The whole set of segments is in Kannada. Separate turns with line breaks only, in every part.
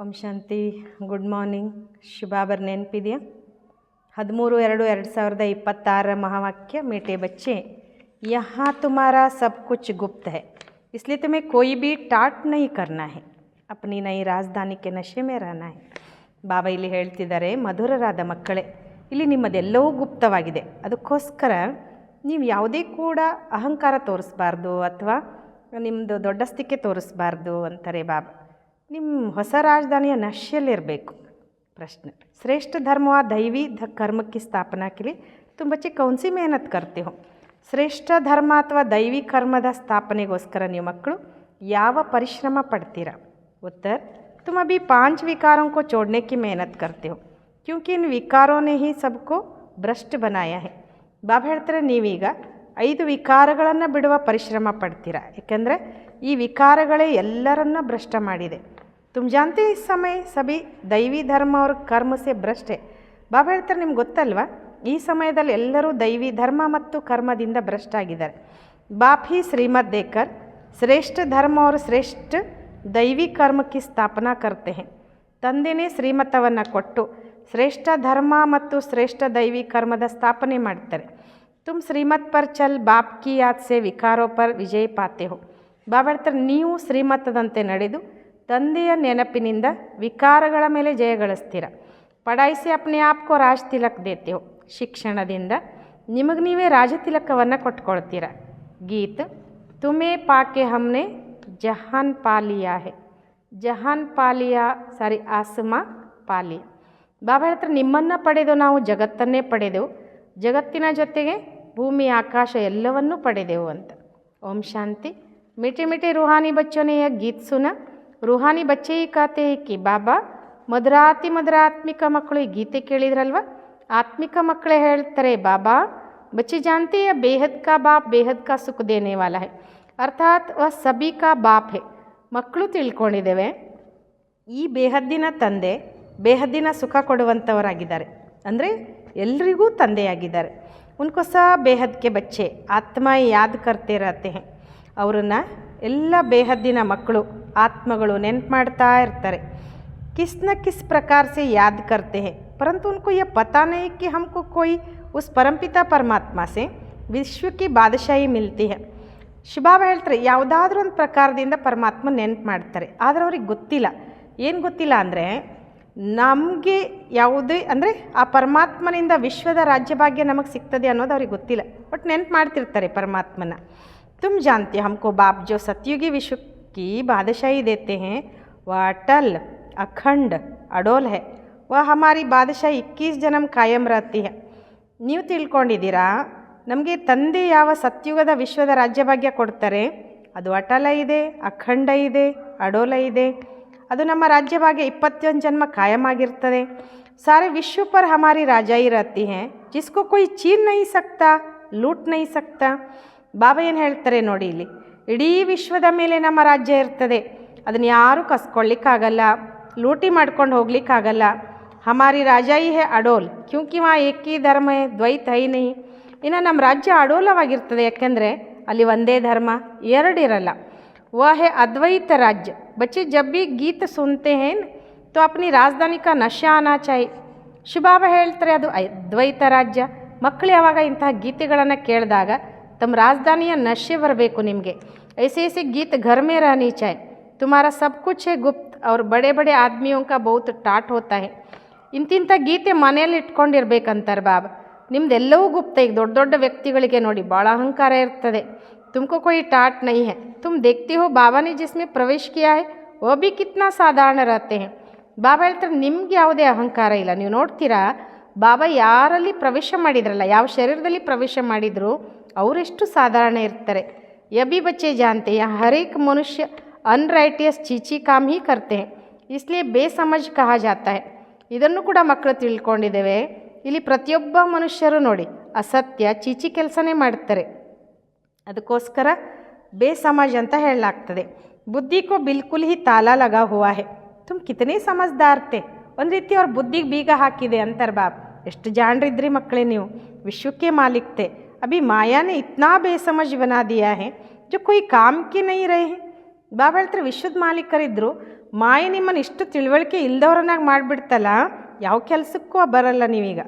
ಓಂ ಶಾಂತಿ. Good morning. ಶುಭಾಬರ್ ನೆನಪಿದೆಯಾ? 13/2/2026 महावाक्य। मीठे बच्चे, यहाँ तुम्हारा सब कुछ गुप्त है, इसलिए तुम्हें कोई भी टाट नहीं करना है, अपनी नई राजधानी के नशे में रहना है. ಬಾಬಾ ಇಲ್ಲಿ ಹೇಳ್ತಿದ್ದಾರೆ, ಮಧುರರಾದ ಮಕ್ಕಳೇ, ಇಲ್ಲಿ ನಿಮ್ಮದೆಲ್ಲವೂ ಗುಪ್ತವಾಗಿದೆ. ಅದಕ್ಕೋಸ್ಕರ ನೀವು ಯಾವುದೇ ಕೂಡ ಅಹಂಕಾರ ತೋರಿಸ್ಬಾರ್ದು ಅಥವಾ ನಿಮ್ಮದು ದೊಡ್ಡಸ್ತಿಕೆ ತೋರಿಸ್ಬಾರ್ದು ಅಂತಾರೆ ಬಾಬಾ. ನಿಮ್ಮ ಹೊಸ ರಾಜಧಾನಿಯ ನಶೆಯಲ್ಲಿರಬೇಕು. प्रश्न, श्रेष्ठ धर्म व दैवी कर्म की स्थापना के लिए तुम बच्चे कौन सी मेहनत करते हो? ಶ್ರೇಷ್ಠ ಧರ್ಮ ಅಥವಾ ದೈವಿ ಕರ್ಮದ ಸ್ಥಾಪನೆಗೋಸ್ಕರ ನೀವು ಮಕ್ಕಳು ಯಾವ ಪರಿಶ್ರಮ ಪಡ್ತೀರಾ? उत्तर, तुम अभी 5 विकारों को छोड़ने की मेहनत करते हो, क्योंकि इन विकारों ने ही सबको भ्रष्ट बनाया है. ಬಾಬಾ ಹೇಳ್ತಾರೆ, ನೀವೀಗ 5 ವಿಕಾರಗಳನ್ನು ಬಿಡುವ ಪರಿಶ್ರಮ ಪಡ್ತೀರಾ, ಏಕೆಂದರೆ ಈ ವಿಕಾರಗಳೇ ಎಲ್ಲರನ್ನ ಭ್ರಷ್ಟ ಮಾಡಿದೆ. तुम जानते इस समय सभी दैवी धर्म और कर्म से भ्रष्ट है. ಬಾಬಾ ಹೇಳ್ತಾರೆ, ನಿಮ್ಗೆ ಗೊತ್ತಲ್ವಾ, ಈ ಸಮಯದಲ್ಲಿ ಎಲ್ಲರೂ ದೈವಿ ಧರ್ಮ ಮತ್ತು ಕರ್ಮದಿಂದ ಭ್ರಷ್ಟ ಆಗಿದ್ದಾರೆ. ಬಾಪ್ ಹಿ ಶ್ರೀಮತ್ ದೇಕರ್ ಶ್ರೇಷ್ಠ ಧರ್ಮ और ಶ್ರೇಷ್ಠ ದೈವಿ ಕರ್ಮ ಕಿ ಸ್ಥಾಪನಾ ಕರ್ತೆ ಹೇ. ತಂದೆನೇ ಶ್ರೀಮತವನ್ನು ಕೊಟ್ಟು ಶ್ರೇಷ್ಠ ಧರ್ಮ ಮತ್ತು ಶ್ರೇಷ್ಠ ದೈವಿ ಕರ್ಮದ ಸ್ಥಾಪನೆ ಮಾಡ್ತಾರೆ. ತುಮ್ ಶ್ರೀಮತ್ ಪರ್ ಚಲ್ ಬಾಪ್ ಕಿ ಯಾದ್ ಸೆ ವಿಕಾರೋ ಪರ್ ವಿಜಯ ಪಾತೆ ಹೋ. ಬಾಬಾ ಹೇಳ್ತಾರೆ, ನೀವು ಶ್ರೀಮತದಂತೆ ನಡೆದು ತಂದೆಯ ನೆನಪಿನಿಂದ ವಿಕಾರಗಳ ಮೇಲೆ ಜಯಗಳಿಸ್ತೀರ. ಪಡಾಯಿಸಿ ಅಪ್ನೆ ಆಪ್ಕೋ ರಾಜ ತಿಲಕ್ ದೇತೆ ಹೋ. ಶಿಕ್ಷಣದಿಂದ ನಿಮಗೆ ನೀವೇ ರಾಜ ತಿಲಕವನ್ನು ಕೊಟ್ಕೊಳ್ತೀರ. ಗೀತ್, ತುಮೇ ಪಾಕೆ ಹಮ್ನೆ ಜಹಾನ್ ಪಾಲಿಯಾ ಹೇ. ಜಹಾನ್ ಪಾಲಿಯಾ ಸಾರಿ ಆಸಮಾ ಪಾಲಿಯಾ. ಬಾಬಾ ಹೇಳ್ತಾರೆ, ನಿಮ್ಮನ್ನು ಪಡೆದು ನಾವು ಜಗತ್ತನ್ನೇ ಪಡೆದೆವು, ಜಗತ್ತಿನ ಜೊತೆಗೆ ಭೂಮಿ ಆಕಾಶ ಎಲ್ಲವನ್ನೂ ಪಡೆದೆವು ಅಂತ. ಓಂ ಶಾಂತಿ. मीठे मीठे रूहानी बच्चों ने यह गीत सुना. रूहानी बच्चे ही कहते हैं कि ಬಾಬಾ ಮಧುರಾತ್ಮಿಕ ಮಕ್ಕಳು ಈ ಗೀತೆ ಕೇಳಿದ್ರಲ್ವ, ಆತ್ಮಿಕ ಮಕ್ಕಳೇ ಹೇಳ್ತಾರೆ, ಬಾಬಾ बच्चे जानते हैं बेहद का बाप बेहद का सुख देने वाला है, अर्थात वह सभी का बाप है. ಮಕ್ಕಳು ತಿಳ್ಕೊಂಡಿದ್ದೇವೆ, ಈ ಬೇಹದ್ದಿನ ತಂದೆ ಬೇಹದ್ದಿನ ಸುಖ ಕೊಡುವಂಥವರಾಗಿದ್ದಾರೆ, ಅಂದರೆ ಎಲ್ರಿಗೂ ತಂದೆಯಾಗಿದ್ದಾರೆ. ಉನ್ಕೋ ಸಹ ಬೇಹದ್ಕೆ ಬಚ್ಚೆ ಆತ್ಮ ಯಾದ್ ಕರ್ತೆ रहते हैं. ಅವರನ್ನು ಎಲ್ಲ ಬೇಹದ್ದಿನ ಮಕ್ಕಳು ಆತ್ಮಗಳು ನೆನಪು ಮಾಡ್ತಾ ಇರ್ತಾರೆ. किस न किस प्रकार से याद करते हैं, परंतु उनको यह पता नहीं कि हमको कोई उस परमपिता परमात्मा से विश्व की बादशाही मिलती है. ಶಿಬಾಬಾ ಹೇಳ್ತಾರೆ, ಯಾವುದಾದ್ರೂ ಒಂದು ಪ್ರಕಾರದಿಂದ ಪರಮಾತ್ಮ ನೆನಪು ಮಾಡ್ತಾರೆ, ಆದರೆ ಅವ್ರಿಗೆ ಗೊತ್ತಿಲ್ಲ. ಏನು ಗೊತ್ತಿಲ್ಲ ಅಂದರೆ, ನಮಗೆ ಯಾವುದೇ ಅಂದರೆ ಆ ಪರಮಾತ್ಮನಿಂದ ವಿಶ್ವದ ರಾಜ್ಯಭಾಗ್ಯ ನಮಗೆ ಸಿಗ್ತದೆ ಅನ್ನೋದು ಅವ್ರಿಗೆ ಗೊತ್ತಿಲ್ಲ. ಬಟ್ ನೆನಪು ಮಾಡ್ತಿರ್ತಾರೆ ಪರಮಾತ್ಮನ. तुम जानते हमको बाप जो सतयुगी विश्व की बादशाही देते हैं वह अटल अखंड अडोल है, वह हमारी बादशाही 21 जन्म कायम रहती है. ನೀವು ತಿಳ್ಕೊಂಡಿದ್ದೀರಾ, ನಮಗೆ ತಂದೆ ಯಾವ ಸತ್ಯುಗದ ವಿಶ್ವದ ರಾಜ್ಯಭಾಗ್ಯ ಕೊಡ್ತಾರೆ, ಅದು ಅಟಲ ಇದೆ, ಅಖಂಡ ಇದೆ, ಅಡೋಲ ಇದೆ. ಅದು ನಮ್ಮ ರಾಜ್ಯಭಾಗ್ಯ 21 ಜನ್ಮ ಕಾಯಂ ಆಗಿರ್ತದೆ. ಸಾರೆ ವಿಶ್ವ ಪರ್ ಹಮಾರಿ ರಾಜಾಯಿ रहती है, जिसको कोई छीन नहीं सकता, लूट नहीं सकता. ಬಾಬಾ ಏನು ಹೇಳ್ತಾರೆ ನೋಡಿ, ಇಲ್ಲಿ ಇಡೀ ವಿಶ್ವದ ಮೇಲೆ ನಮ್ಮ ರಾಜ್ಯ ಇರ್ತದೆ, ಅದನ್ನು ಯಾರೂ ಕಸ್ಕೊಳ್ಳಿಕ್ಕಾಗಲ್ಲ, ಲೂಟಿ ಮಾಡ್ಕೊಂಡು ಹೋಗ್ಲಿಕ್ಕಾಗಲ್ಲ. ಹಮಾರಿ ರಾಜಾಯಿ ಹೇ ಅಡೋಲ್, ಕ್ಯೂಂಕಿ ವಾ ಏಕಿ ಧರ್ಮ ಹೇ ದ್ವೈತ ಹೈ ನಹಿ. ಇನ್ನು ನಮ್ಮ ರಾಜ್ಯ ಅಡೋಲವಾಗಿರ್ತದೆ, ಯಾಕೆಂದರೆ ಅಲ್ಲಿ ಒಂದೇ ಧರ್ಮ ಎರಡಿರಲ್ಲ. ವಹ ಹೇ ಅದ್ವೈತ ರಾಜ್ಯ. ಬಚ್ಚೆ ಜಬ್ ಭಿ ಗೀತ್ ಸುನ್ತೆ ಹೇ ತೋ ಅಪ್ನಿ ರಾಜಧಾನಿ ಕಾ ನಶಾ ಆನಾ ಚಾಹಿ. ಶಿಬಾಬಾ ಹೇಳ್ತಾರೆ, ಅದು ಅದ್ವೈತ ರಾಜ್ಯ. ಮಕ್ಕಳು ಯಾವಾಗ ಇಂತಹ ಗೀತೆಗಳನ್ನು ಕೇಳಿದಾಗ ತಮ್ಮ ರಾಜಧಾನಿಯ ನಶೆ ಬರಬೇಕು ನಿಮಗೆ. ऐसे ऐसे गीत घर में रहनी चाहिए. तुम्हारा सब कुछ है गुप्त और बड़े बड़े आदमियों का बहुत टाट होता है. ಇಂತಿಂಥ ಗೀತೆ ಮನೆಯಲ್ಲಿ ಇಟ್ಕೊಂಡಿರ್ಬೇಕಂತಾರೆ ಬಾಬಾ. ನಿಮ್ದೆಲ್ಲವೂ ಗುಪ್ತ. ಈಗ ದೊಡ್ಡ ದೊಡ್ಡ ವ್ಯಕ್ತಿಗಳಿಗೆ ನೋಡಿ ಭಾಳ ಅಹಂಕಾರ ಇರ್ತದೆ. ತುಮಕೋ कोई टाट नहीं है, तुम देखते हो बाबा ने जिसमें प्रवेश किया है वो भी कितना साधारण रहते हैं. ಬಾಬಾ ಹೇಳ್ತಾರೆ, ನಿಮ್ಗೆ ಯಾವುದೇ ಅಹಂಕಾರ ಇಲ್ಲ. ನೀವು ನೋಡ್ತೀರಾ, ಬಾಬಾ ಯಾರಲ್ಲಿ ಪ್ರವೇಶ ಮಾಡಿದ್ರಲ್ಲ, ಯಾವ ಶರೀರದಲ್ಲಿ ಪ್ರವೇಶ ಮಾಡಿದ್ರು ಅವರೆಷ್ಟು ಸಾಧಾರಣ ಇರ್ತಾರೆ. ಯಬಿ ಬಚ್ಚೆ ಜಾನ್ತೆ ಹರ್ ಏಕ್ ಮನುಷ್ಯ ಅನ್ರೈಟಿಯಸ್ ಚೀಚಿ ಕಾಮ್ ಹಿ ಕರ್ತೆ ಹೇ, ಇಸ್ಲಿಯೇ ಬೇಸಮಜ್ ಕಹಾ ಜಾತಾ ಹೇ. ಇದನ್ನು ಕೂಡ ಮಕ್ಕಳು ತಿಳ್ಕೊಂಡಿದ್ದೇವೆ. ಇಲ್ಲಿ ಪ್ರತಿಯೊಬ್ಬ ಮನುಷ್ಯರು ನೋಡಿ ಅಸತ್ಯ ಚೀಚಿ ಕೆಲಸನೇ ಮಾಡ್ತಾರೆ, ಅದಕ್ಕೋಸ್ಕರ ಬೇಸಮಜ್ ಅಂತ ಹೇಳಲಾಗ್ತದೆ. ಬುದ್ಧಿಗೂ ಬಿಲ್ಕುಲ್ ಹಿ ತಾಲಾ ಲಗಾ ಹುವಾ ಹೇ, ತುಮ್ ಕಿತನೇ ಸಮಜ್ದಾರ್ತೆ. ಒಂದು ರೀತಿ ಅವ್ರ ಬುದ್ಧಿಗೆ ಬೀಗ ಹಾಕಿದೆ ಅಂತಾರೆ ಬಾಬ್. ಎಷ್ಟು ಜಾಣರಿದ್ರಿ ಮಕ್ಕಳೇ ನೀವು, ವಿಶ್ವಕ್ಕೆ ಮಾಲಿಕ್ತೆ. अभी माया ने इतना बेसमझ बना दिया है जो कोई काम के नहीं रहे हैं. ಬಾಬಾ ಹೇಳ್ತಾರೆ, ವಿಶ್ವದ ಮಾಲೀಕರಿದ್ದರು, ಮಾಯೆ ನಿಮ್ಮನ್ನು ಇಷ್ಟು ತಿಳುವಳಿಕೆ ಇಲ್ದವ್ರನ್ನಾಗಿ ಮಾಡಿಬಿಡ್ತಲ್ಲ, ಯಾವ ಕೆಲಸಕ್ಕೂ ಬರಲ್ಲ ನೀವೀಗ.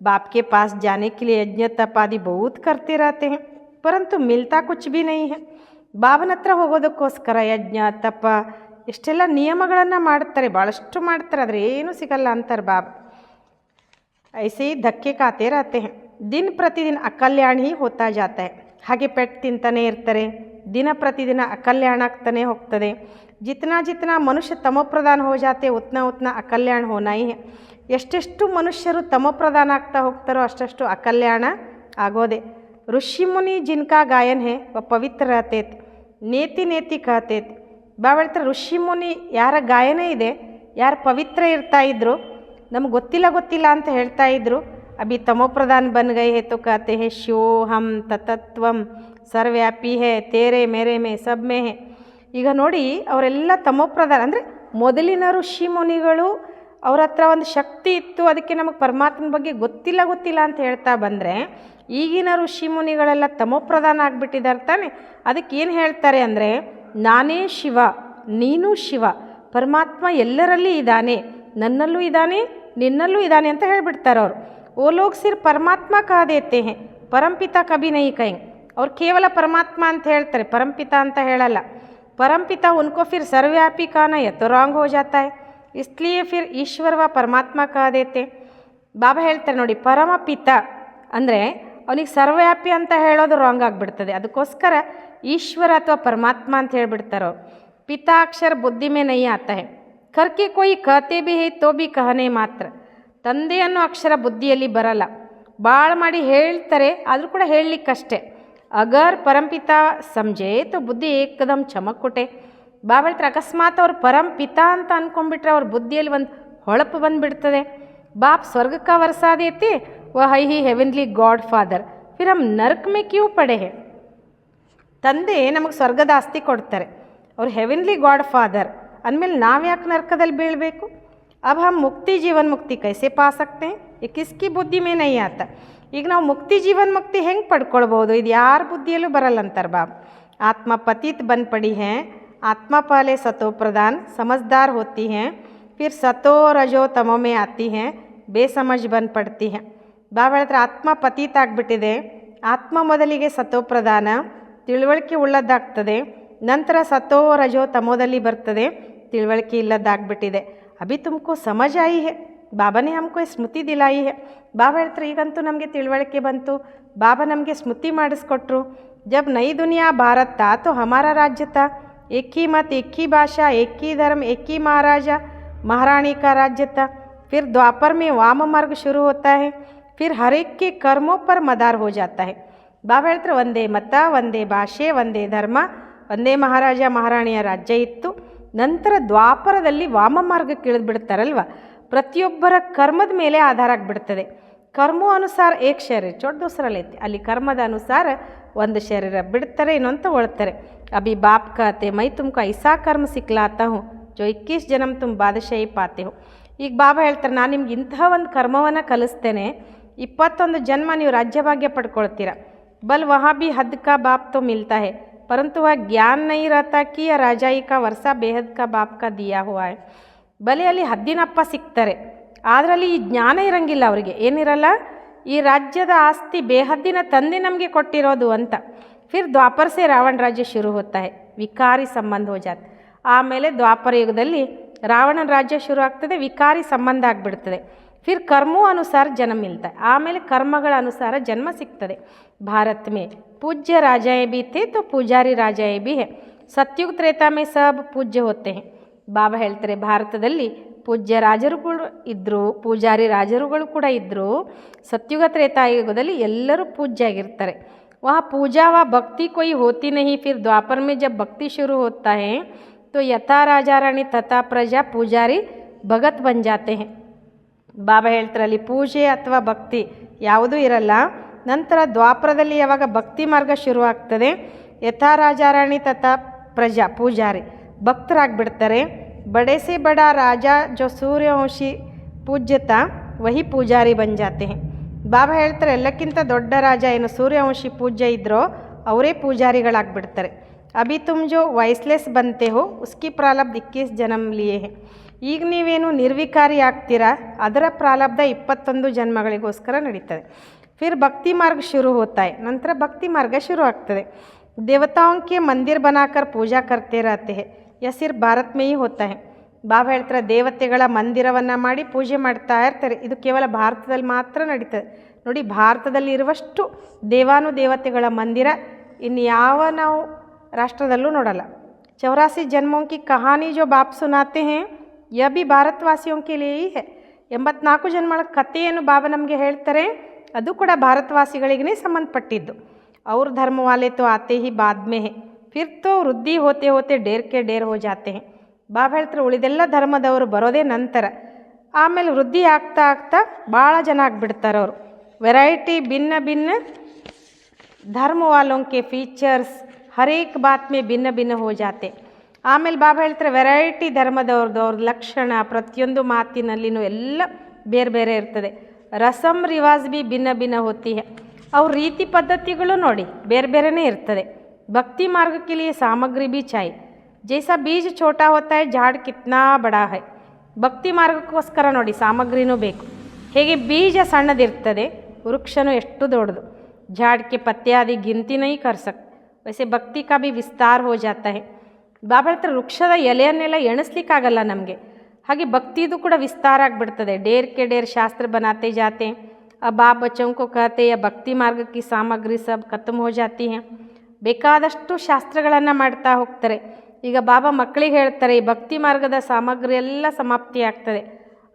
बाप के पास जाने के लिए यज्ञ तप आदि बहुत करते रहते हैं, परंतु मिलता कुछ भी नहीं है. ಬಾಬನ ಹತ್ರ ಹೋಗೋದಕ್ಕೋಸ್ಕರ ಯಜ್ಞ ತಪ ಇಷ್ಟೆಲ್ಲ ನಿಯಮಗಳನ್ನು ಮಾಡ್ತಾರೆ, ಭಾಳಷ್ಟು ಮಾಡ್ತಾರೆ, ಆದರೆ ಏನೂ ಸಿಗಲ್ಲ ಅಂತಾರೆ ಬಾಬಾ. ऐसे ही धक्के खाते रहते हैं, दिन प्रतिदिन अकल्याण ही होता जाता है. ಹಾಗೆ ಪೆಟ್ಟು ತಿಂತಾನೆ ಇರ್ತಾರೆ, ದಿನ ಪ್ರತಿದಿನ ಅಕಲ್ಯಾಣ ಆಗ್ತಾನೆ ಹೋಗ್ತದೆ. जितना जितना मनुष्य तमोप्रधान हो जाते उतना उतना अकल्याण होना ही है. ಎಷ್ಟೆಷ್ಟು ಮನುಷ್ಯರು ತಮೋಪ್ರಧಾನ ಆಗ್ತಾ ಹೋಗ್ತಾರೋ ಅಷ್ಟಷ್ಟು ಅಕಲ್ಯಾಣ ಆಗೋದೆ. ಋಷಿ ಮುನಿ ಜಿನ್ಕಾ ಗಾಯನ ಹೇ ವ ಪವಿತ್ರ रहते थे, ನೇತಿ ನೇತಿ कहते थे. ಬಾಬಾ ಹೇಳ್ತಾರೆ, ಋಷಿ ಮುನಿ ಯಾರ ಗಾಯನ ಇದೆ, ಯಾರು ಪವಿತ್ರ ಇರ್ತಾ ಇದ್ರು, ನಮ್ಗೆ ಗೊತ್ತಿಲ್ಲ ಅಂತ ಹೇಳ್ತಾ ಇದ್ರು. ಅಭಿ ತಮೋಪ್ರಧಾನ್ ಬನ್ ಗಯೇ ಹೇ ತೋ कहते हैं ಶಿವೋಹಂ ತತತ್ವಂ ಸರ್ವ್ಯಾಪಿ ಹೇ ತೇರೆ ಮೇರೆ ಮೇ ಸಬ್ ಮೇ ಹೇ. ಈಗ ನೋಡಿ, ಅವರೆಲ್ಲ ತಮೋಪ್ರಧಾನ ಅಂದರೆ ಮೊದಲಿನ ಋಷಿ ಮುನಿಗಳು ಅವ್ರ ಹತ್ರ ಒಂದು ಶಕ್ತಿ ಇತ್ತು, ಅದಕ್ಕೆ ನಮಗೆ ಪರಮಾತ್ಮನ ಬಗ್ಗೆ ಗೊತ್ತಿಲ್ಲ ಅಂತ ಹೇಳ್ತಾ ಬಂದರೆ, ಈಗಿನ ಋಷಿ ಮುನಿಗಳೆಲ್ಲ ತಮೋಪ್ರಧಾನ ಆಗಿಬಿಟ್ಟಿದ್ದಾರೆ ತಾನೆ. ಅದಕ್ಕೆ ಏನು ಹೇಳ್ತಾರೆ ಅಂದರೆ, ನಾನೇ ಶಿವ, ನೀನು ಶಿವ, ಪರಮಾತ್ಮ ಎಲ್ಲರಲ್ಲಿ ಇದ್ದಾನೆ, ನನ್ನಲ್ಲೂ ಇದ್ದಾನೆ, ನಿನ್ನಲ್ಲೂ ಇದ್ದಾನೆ ಅಂತ ಹೇಳಿಬಿಡ್ತಾರೆ ಅವರು. ಓ ಲೋಗ್ ಸಿರ್ ಪರಮಾತ್ಮ ಕಹ ದೇತೆ ಹೇ, ಪರಂಪಿತ ಕಭಿ ನಹಿ ಕಹೆಂಗೆ. ಅವ್ರು ಕೇವಲ ಪರಮಾತ್ಮ ಅಂತ ಹೇಳ್ತಾರೆ, ಪರಂಪಿತ ಅಂತ ಹೇಳಲ್ಲ. परमपिता उनको फिर सर्वव्यापी कहना है तो रॉन्ग हो जाता है, इसलिए फिर ईश्वर व परमात्मा कह देते. ಬಾಬಾ ಹೇಳ್ತಾರೆ ನೋಡಿ, ಪರಮಪಿತ ಅಂದರೆ ಅವನಿಗೆ ಸರ್ವವ್ಯಾಪಿ ಅಂತ ಹೇಳೋದು ರಾಂಗ್ ಆಗಿಬಿಡ್ತದೆ. ಅದಕ್ಕೋಸ್ಕರ ಈಶ್ವರ ಅಥವಾ ಪರಮಾತ್ಮ ಅಂತ ಹೇಳಿಬಿಡ್ತಾರೋ. ಪಿತಾ ಅಕ್ಷರ ಬುದ್ಧಿ ಮೇ ನಹೀ ಆತಾ ಹೈ, ಕರ್ಕೆ ಕೊಯ್ ಕಹತೆ ಭಿ ಹೈ ತೋ ಭಿ ಕಹನೆ ಮಾತ್ರ. ತಂದೆ ಅನ್ನೋ ಅಕ್ಷರ ಬುದ್ಧಿಯಲ್ಲಿ ಬರಲ್ಲ, ಭಾಳ ಮಾಡಿ ಹೇಳ್ತಾರೆ, ಆದರೂ ಕೂಡ ಹೇಳಲಿಕ್ಕಷ್ಟೇ. ಅಗರ್ ಪರಂಪಿತಾ ಸಮझे तो ಬುದ್ಧಿ ಏಕದಮ್ ಚಮಕ್ಕೊಟ್ಟೆ. ಬಾಬಾ ಹೇಳ್ತಾರೆ, ಅಕಸ್ಮಾತ್ ಅವ್ರು ಪರಂಪಿತಾ ಅಂತ ಅಂದ್ಕೊಂಡ್ಬಿಟ್ರೆ ಅವ್ರ ಬುದ್ಧಿಯಲ್ಲಿ ಒಂದು ಹೊಳಪು ಬಂದುಬಿಡ್ತದೆ. ಬಾಪ್ ಸ್ವರ್ಗ का वर्षा देते वह है ही हेवनली गॉड फादर, फिर हम नरक में क्यों पड़े हैं. ತಂದೆ ನಮಗೆ ಸ್ವರ್ಗದ ಆಸ್ತಿ ಕೊಡ್ತಾರೆ, ಅವ್ರು ಹೆವೆನ್ಲಿ ಗಾಡ್ ಫಾದರ್ ಅಂದಮೇಲೆ ನಾವು ಯಾಕೆ ನರಕದಲ್ಲಿ ಬೀಳಬೇಕು. अब हम मुक्ति जीवन मुक्ति कैसे पा सकते हैं, ये किसकी बुद्धि में नहीं आता. ಈಗ ನಾವು ಮುಕ್ತಿ ಜೀವನ್ ಮುಕ್ತಿ ಹೆಂಗೆ ಪಡ್ಕೊಳ್ಬೋದು, ಇದು ಯಾರ ಬುದ್ಧಿಯಲ್ಲೂ ಬರಲ್ಲ ಅಂತಾರೆ ಬಾಬಾ. ಆತ್ಮ ಪತಿತ್ ಬನ್ ಪಡಿ ಹೇ, ಆತ್ಮ ಪಹಲೆ ಸತೋ ಪ್ರಧಾನ್ ಸಮझदार होती हैं, फिर सतो रजो तमो में आती हैं, ಬೇಸಮಜ್ ಬನ್ ಪಡ್ತಿ ಹೇ. ಬಾಬಾ ಹೇಳ್ತಾರೆ, ಆತ್ಮ ಪತೀತ ಆಗಿಬಿಟ್ಟಿದೆ, ಆತ್ಮ ಮೊದಲಿಗೆ ಸತೋ ಪ್ರಧಾನ ತಿಳುವಳಿಕೆ ಉಳ್ಳದ್ದಾಗ್ತದೆ, ನಂತರ ಸತೋ ರಜೋ ತಮೋದಲ್ಲಿ ಬರ್ತದೆ, ತಿಳುವಳಿಕೆ ಇಲ್ಲದ್ದಾಗ್ಬಿಟ್ಟಿದೆ. ಅಭಿ ತುಮಕೋ ಸಮझ आई है, ಬಾಬಾನೇ ಹಮ್ಕೋ ಸ್ಮೃತಿ ದಿಲಾಯಿ ಹೇ. ಬಾಬಾ ಹೇಳ್ತಾರೆ, ಈಗಂತೂ ನಮಗೆ ತಿಳುವಳಿಕೆ ಬಂತು, ಬಾಬಾ ನಮಗೆ ಸ್ಮೃತಿ ಮಾಡಿಸ್ಕೊಟ್ರು. ಜಬ್ ನೈ ದುನಿಯಾ ಭಾರತ ತಾ ತೋ ಹಮಾರಾ ರಾಜ್ಯ ತಾ, ಏಕ್ ಹಿ ಮತ್ ಏಕ್ ಹಿ ಭಾಷಾ ಏಕ್ ಹಿ ಧರ್ಮ ಏಕ್ ಹಿ ಮಹಾರಾಜ महारानी का राज्य था. फिर द्वापर में वाम मार्ग शुरू होता है, फिर हर एक के कर्मों पर मदार हो जाता है. ಬಾಬಾ ಹೇಳ್ತಾರೆ, ಒಂದೇ ಮತ, ಒಂದೇ ಭಾಷೆ, ಒಂದೇ ಧರ್ಮ, ಒಂದೇ ಮಹಾರಾಜ ಮಹಾರಾಣಿಯ ರಾಜ್ಯ ಇತ್ತು. ನಂತರ ದ್ವಾಪರದಲ್ಲಿ ವಾಮ ಮಾರ್ಗಕ್ಕೆ ಇಳಿದ್ಬಿಡ್ತಾರಲ್ವ, ಪ್ರತಿಯೊಬ್ಬರ ಕರ್ಮದ ಮೇಲೆ ಆಧಾರ ಆಗಿಬಿಡ್ತದೆ. ಕರ್ಮೋ ಅನುಸಾರ ಏಕ್ ಶರೀರ ಚೋಟ್ ದೂಸರಲ್ಲೈತಿ, ಅಲ್ಲಿ ಕರ್ಮದ ಅನುಸಾರ ಒಂದು ಶರೀರ ಬಿಡ್ತಾರೆ, ಇನ್ನೊಂದು ತಗೊಳ್ತಾರೆ. ಅಭಿ ಬಾಪ್ ಕಹತೆ ಮೈ ತುಮಕೋ ಐಸಾ ಕರ್ಮ ಸಿಕ್ಲಾತಾ ಹೂँ ಜೋ 21 ಜನ್ಮ ತುಮ್ ಬಾದಶಾಹಿ ಪಾತೆ ಹೋ. ಈಗ ಬಾಬಾ ಹೇಳ್ತಾರೆ, ನಾನು ನಿಮ್ಗೆ ಇಂತಹ ಒಂದು ಕರ್ಮವನ್ನು ಕಲಿಸ್ತೇನೆ, 21 ಜನ್ಮ ನೀವು ರಾಜ್ಯಭಾಗ್ಯ ಪಡ್ಕೊಳ್ತೀರ. ಬಲ್ ವಹಾ ಭಿ ಹದ್ ಕಾ ಬಾಪ್ ತೋ ಮಿಲ್ತಾ ಹೇ, ಪರಂತು ವಹ ಜ್ಞಾನ ನಹೀ ರಹತಾ ಕಿ ಯಾ ರಾಜಾಯಿ ಕಾ ವರ್ಷ ಬೇಹದ್ ಕಾ ಬಾಪ್ ಕಾ ದಿಯಾ ಹುವಾ ಹೈ. ಬಲೆ ಅಲ್ಲಿ ಹದ್ದಿನಪ್ಪ ಸಿಗ್ತಾರೆ, ಅದರಲ್ಲಿ ಈ ಜ್ಞಾನ ಇರಂಗಿಲ್ಲ ಅವರಿಗೆ. ಏನಿರಲ್ಲ, ಈ ರಾಜ್ಯದ ಆಸ್ತಿ ಬೇಹದ್ದಿನ ತಂದೆ ನಮಗೆ ಕೊಟ್ಟಿರೋದು ಅಂತ. ಫಿರ್ ದ್ವಾಪರ ಸೆ ರಾವಣ ರಾಜ್ಯ ಶುರು ಹೋಗ್ತಾ ಹೈ, ವಿಕಾರಿ ಸಂಬಂಧ ಹೋ ಜಾತ್. ಆಮೇಲೆ ದ್ವಾಪರ ಯುಗದಲ್ಲಿ ರಾವಣನ ರಾಜ್ಯ ಶುರು ಆಗ್ತದೆ, ವಿಕಾರಿ ಸಂಬಂಧ ಆಗಿಬಿಡ್ತದೆ. ಫಿರ್ ಕರ್ಮೋ ಅನುಸಾರ ಜನ್ಮ ಮಿಲ್ತಾ ಹೈ, ಆಮೇಲೆ ಕರ್ಮಗಳ ಅನುಸಾರ ಜನ್ಮ ಸಿಗ್ತದೆ. ಭಾರತ ಮೇ ಪೂಜ್ಯ ರಾಜಾಯೇ ಭಿ ಥೇ ತೋ ಪೂಜಾರಿ ರಾಜಾಯೇ ಭಿ ಹೇ, ಸತ್ಯುಗ ತ್ರೇತಾ ಮೇ ಸಬ್ ಪೂಜ್ಯ ಹೋತೆ ಹೇ. ಬಾಬಾ ಹೇಳ್ತಾರೆ, ಭಾರತದಲ್ಲಿ ಪೂಜ್ಯ ರಾಜರುಗಳು ಇದ್ದರು, ಪೂಜಾರಿ ರಾಜರುಗಳು ಕೂಡ ಇದ್ದರು. ಸತ್ಯುಗ ತ್ರೇತಾಯುಗದಲ್ಲಿ ಎಲ್ಲರೂ ಪೂಜ್ಯ ಆಗಿರ್ತಾರೆ. ವಹ ಪೂಜಾ ವ ಭಕ್ತಿ ಕೊಯ್ ಹೋತಿ ನಹಿ. ಫಿರ್ ದ್ವಾಪರ ಮೇ ಜಬ್ ಭಕ್ತಿ ಶುರು ಹೋತಾ ಹೇ तो ಯಥಾ ರಾಜಾ ರಾಣಿ ತಥಾ ಪ್ರಜಾ ಪೂಜಾರಿ ಭಗತ್ ಬನ್ ಜಾತೆ ಹೇ. ಬಾಬಾ ಹೇಳ್ತಾರೆ, ಅಲ್ಲಿ ಪೂಜೆ ಅಥವಾ ಭಕ್ತಿ ಯಾವುದೂ ಇರಲ್ಲ. ನಂತರ ದ್ವಾಪರದಲ್ಲಿ ಯಾವಾಗ ಭಕ್ತಿ ಮಾರ್ಗ ಶುರುವಾಗ್ತದೆ, ಯಥಾ ರಾಜಾ ರಾಣಿ ತಥಾ ಪ್ರಜಾ ಪೂಜಾರಿ ಭಕ್ತರಾಗಿಬಿಡ್ತಾರೆ. ಬಡೆ ಸೆ ಬಡ ರಾಜ ಜೋ ಸೂರ್ಯವಂಶಿ ಪೂಜ್ಯತಾ ವಹಿ ಪೂಜಾರಿ ಬನ್ ಜಾತೆ ಹೇ. ಬಾಬಾ ಹೇಳ್ತಾರೆ, ಎಲ್ಲಕ್ಕಿಂತ ದೊಡ್ಡ ರಾಜ ಏನು ಸೂರ್ಯವಂಶಿ ಪೂಜ್ಯ ಇದ್ರೋ ಅವರೇ ಪೂಜಾರಿಗಳಾಗ್ಬಿಡ್ತಾರೆ. अभी तुम जो वॉइसलेस बनते हो उसकी प्रारब्ध 21 जन्म लिए हैं. ಈಗ ನೀವೇನು ನಿರ್ವಿಕಾರಿ ಆಗ್ತೀರಾ ಅದರ ಪ್ರಾರಬ್ಧ 21 ಜನ್ಮಗಳಿಗೋಸ್ಕರ ನಡೀತದೆ. फिर भक्ति मार्ग शुरू होता है. ನಂತರ ಭಕ್ತಿ ಮಾರ್ಗ ಶುರು ಆಗ್ತದೆ. देवताओं के मंदिर बनाकर पूजा करते रहते हैं. यह सिर्फ भारत में ही होता है. ಬಾಬಾ ಹೇಳ್ತಾರೆ ದೇವತೆಗಳ ಮಂದಿರವನ್ನು ಮಾಡಿ ಪೂಜೆ ಮಾಡ್ತಾ ಇರ್ತಾರೆ. ಇದು ಕೇವಲ ಭಾರತದಲ್ಲಿ ಮಾತ್ರ ನಡೀತದೆ. ನೋಡಿ, ಭಾರತದಲ್ಲಿ ಇರುವಷ್ಟು ದೇವಾನುದೇವತೆಗಳ ಮಂದಿರ ಇನ್ಯಾವ ನಾವು ರಾಷ್ಟ್ರದಲ್ಲೂ ನೋಡಲ್ಲ. 84 जन्मों की कहानी जो बाप सुनाते हैं यह भी भारतवासियों के लिए ही है. 84 ಜನ್ಮಗಳ ಕಥೆಯನ್ನು ಬಾಬಾ ನಮಗೆ ಹೇಳ್ತಾರೆ, ಅದು ಕೂಡ ಭಾರತವಾಸಿಗಳಿಗೇ ಸಂಬಂಧಪಟ್ಟಿದ್ದು. और धर्म वाले तो आते ही बाद में है, फिर तो वृद्धि होते होते ढेर के ढेर हो जाते हैं. ಬಾಬಾ ಹೇಳ್ತಾರೆ ಉಳಿದೆಲ್ಲ ಧರ್ಮದವರು ಬರೋದೇ ನಂತರ, ಆಮೇಲೆ ವೃದ್ಧಿ ಆಗ್ತಾ ಆಗ್ತಾ ಭಾಳ ಜನ ಆಗಿಬಿಡ್ತಾರೆ ಅವರು. ವೆರೈಟಿ ಭಿನ್ನ ಭಿನ್ನ धर्म वालों के फीचर्स हर एक बात में भिन्न भिन्न हो जाते. ಆಮೇಲೆ ಬಾಬಾ ಹೇಳ್ತಾರೆ ವೆರೈಟಿ ಧರ್ಮದವ್ರದ್ದು ಅವ್ರ ಲಕ್ಷಣ ಪ್ರತಿಯೊಂದು ಮಾತಿನಲ್ಲಿನೂ ಎಲ್ಲ ಬೇರೆ ಬೇರೆ ಇರ್ತದೆ. ರಸಮ್ ರಿವಾಜ್ ಬಿ ಭಿನ್ನ ಭಿನ್ನ ಹೋತಿ ಹೈ. ಅವ್ರ ರೀತಿ ಪದ್ಧತಿಗಳು ನೋಡಿ ಬೇರೆ ಬೇರೆನೇ ಇರ್ತದೆ. ಭಕ್ತಿ ಮಾರ್ಗ के लिए सामग्री भी चाहिए. जैसा बीज छोटा होता है झाड़ कितना बड़ा है. ಭಕ್ತಿ ಮಾರ್ಗಕ್ಕೋಸ್ಕರ ನೋಡಿ ಸಾಮಗ್ರಿನೂ ಬೇಕು. ಹೇಗೆ ಬೀಜ ಸಣ್ಣದಿರ್ತದೆ ವೃಕ್ಷನೂ ಎಷ್ಟು ದೊಡ್ಡದು. झाड़ के पत्ते आदि गिनती नहीं कर सकते, वैसे भक्ति का भी विस्तार हो जाता है. ಬಾಬಾ ಹೇಳ್ತಾರೆ ವೃಕ್ಷದ ಎಲೆಯನ್ನೆಲ್ಲ ಎಣಿಸ್ಲಿಕ್ಕಾಗಲ್ಲ ನಮಗೆ, ಹಾಗೆ ಭಕ್ತಿದು ಕೂಡ ವಿಸ್ತಾರ ಆಗಿಬಿಡ್ತದೆ. ढेर के ढेर शास्त्र बनाते जाते हैं. अब बाप बच्चों को कहते हैं भक्ति मार्ग की सामग्री सब खत्म हो जाती है. ಬೇಕಾದಷ್ಟು ಶಾಸ್ತ್ರಗಳನ್ನು ಮಾಡ್ತಾ ಹೋಗ್ತಾರೆ. ಈಗ ಬಾಬಾ ಮಕ್ಕಳಿಗೆ ಹೇಳ್ತಾರೆ ಈ ಭಕ್ತಿ ಮಾರ್ಗದ ಸಾಮಗ್ರಿ ಎಲ್ಲ ಸಮಾಪ್ತಿ ಆಗ್ತದೆ.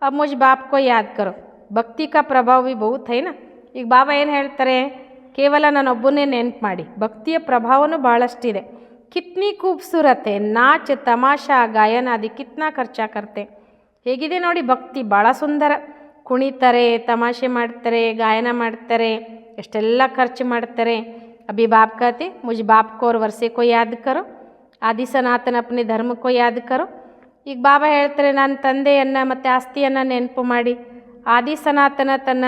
अब मुझ बाप को याद करो, ಭಕ್ತಿ का ಪ್ರಭಾವ भी बहुत है ना. ಈಗ ಬಾಬಾ ಏನು ಹೇಳ್ತಾರೆ, ಕೇವಲ ನಾನೊಬ್ಬನೇ ನೆನ್ಪು ಮಾಡಿ, ಭಕ್ತಿಯ ಪ್ರಭಾವನೂ ಭಾಳಷ್ಟಿದೆ. ಕಿತ್ನಿ ಖೂಬ್ಸೂರತೆ ನಾಚ್ ತಮಾಷಾ ಗಾಯನ ಆದಿ ಕಿತ್ನಾ ಖರ್ಚಾ ಕರ್ತೆ. ಹೇಗಿದೆ ನೋಡಿ ಭಕ್ತಿ, ಭಾಳ ಸುಂದರ. ಕುಣಿತಾರೆ, ತಮಾಷೆ ಮಾಡ್ತಾರೆ, ಗಾಯನ ಮಾಡ್ತಾರೆ, ಎಷ್ಟೆಲ್ಲ ಖರ್ಚು ಮಾಡ್ತಾರೆ. ಅಭಿ ಬಾಪ್ कहते मुझ बाप को और वर्षे को याद करो, ಆದಿ ಸನಾತನ ಅಪ್ನೆ ಧರ್ಮ ಕೋ ಯಾದ್ ಕರೋ. ಈಗ ಬಾಬಾ ಹೇಳ್ತಾರೆ ನನ್ನ ತಂದೆಯನ್ನು ಮತ್ತು ಆಸ್ತಿಯನ್ನು ನೆನಪು ಮಾಡಿ, ಆದಿ ಸನಾತನ ತನ್ನ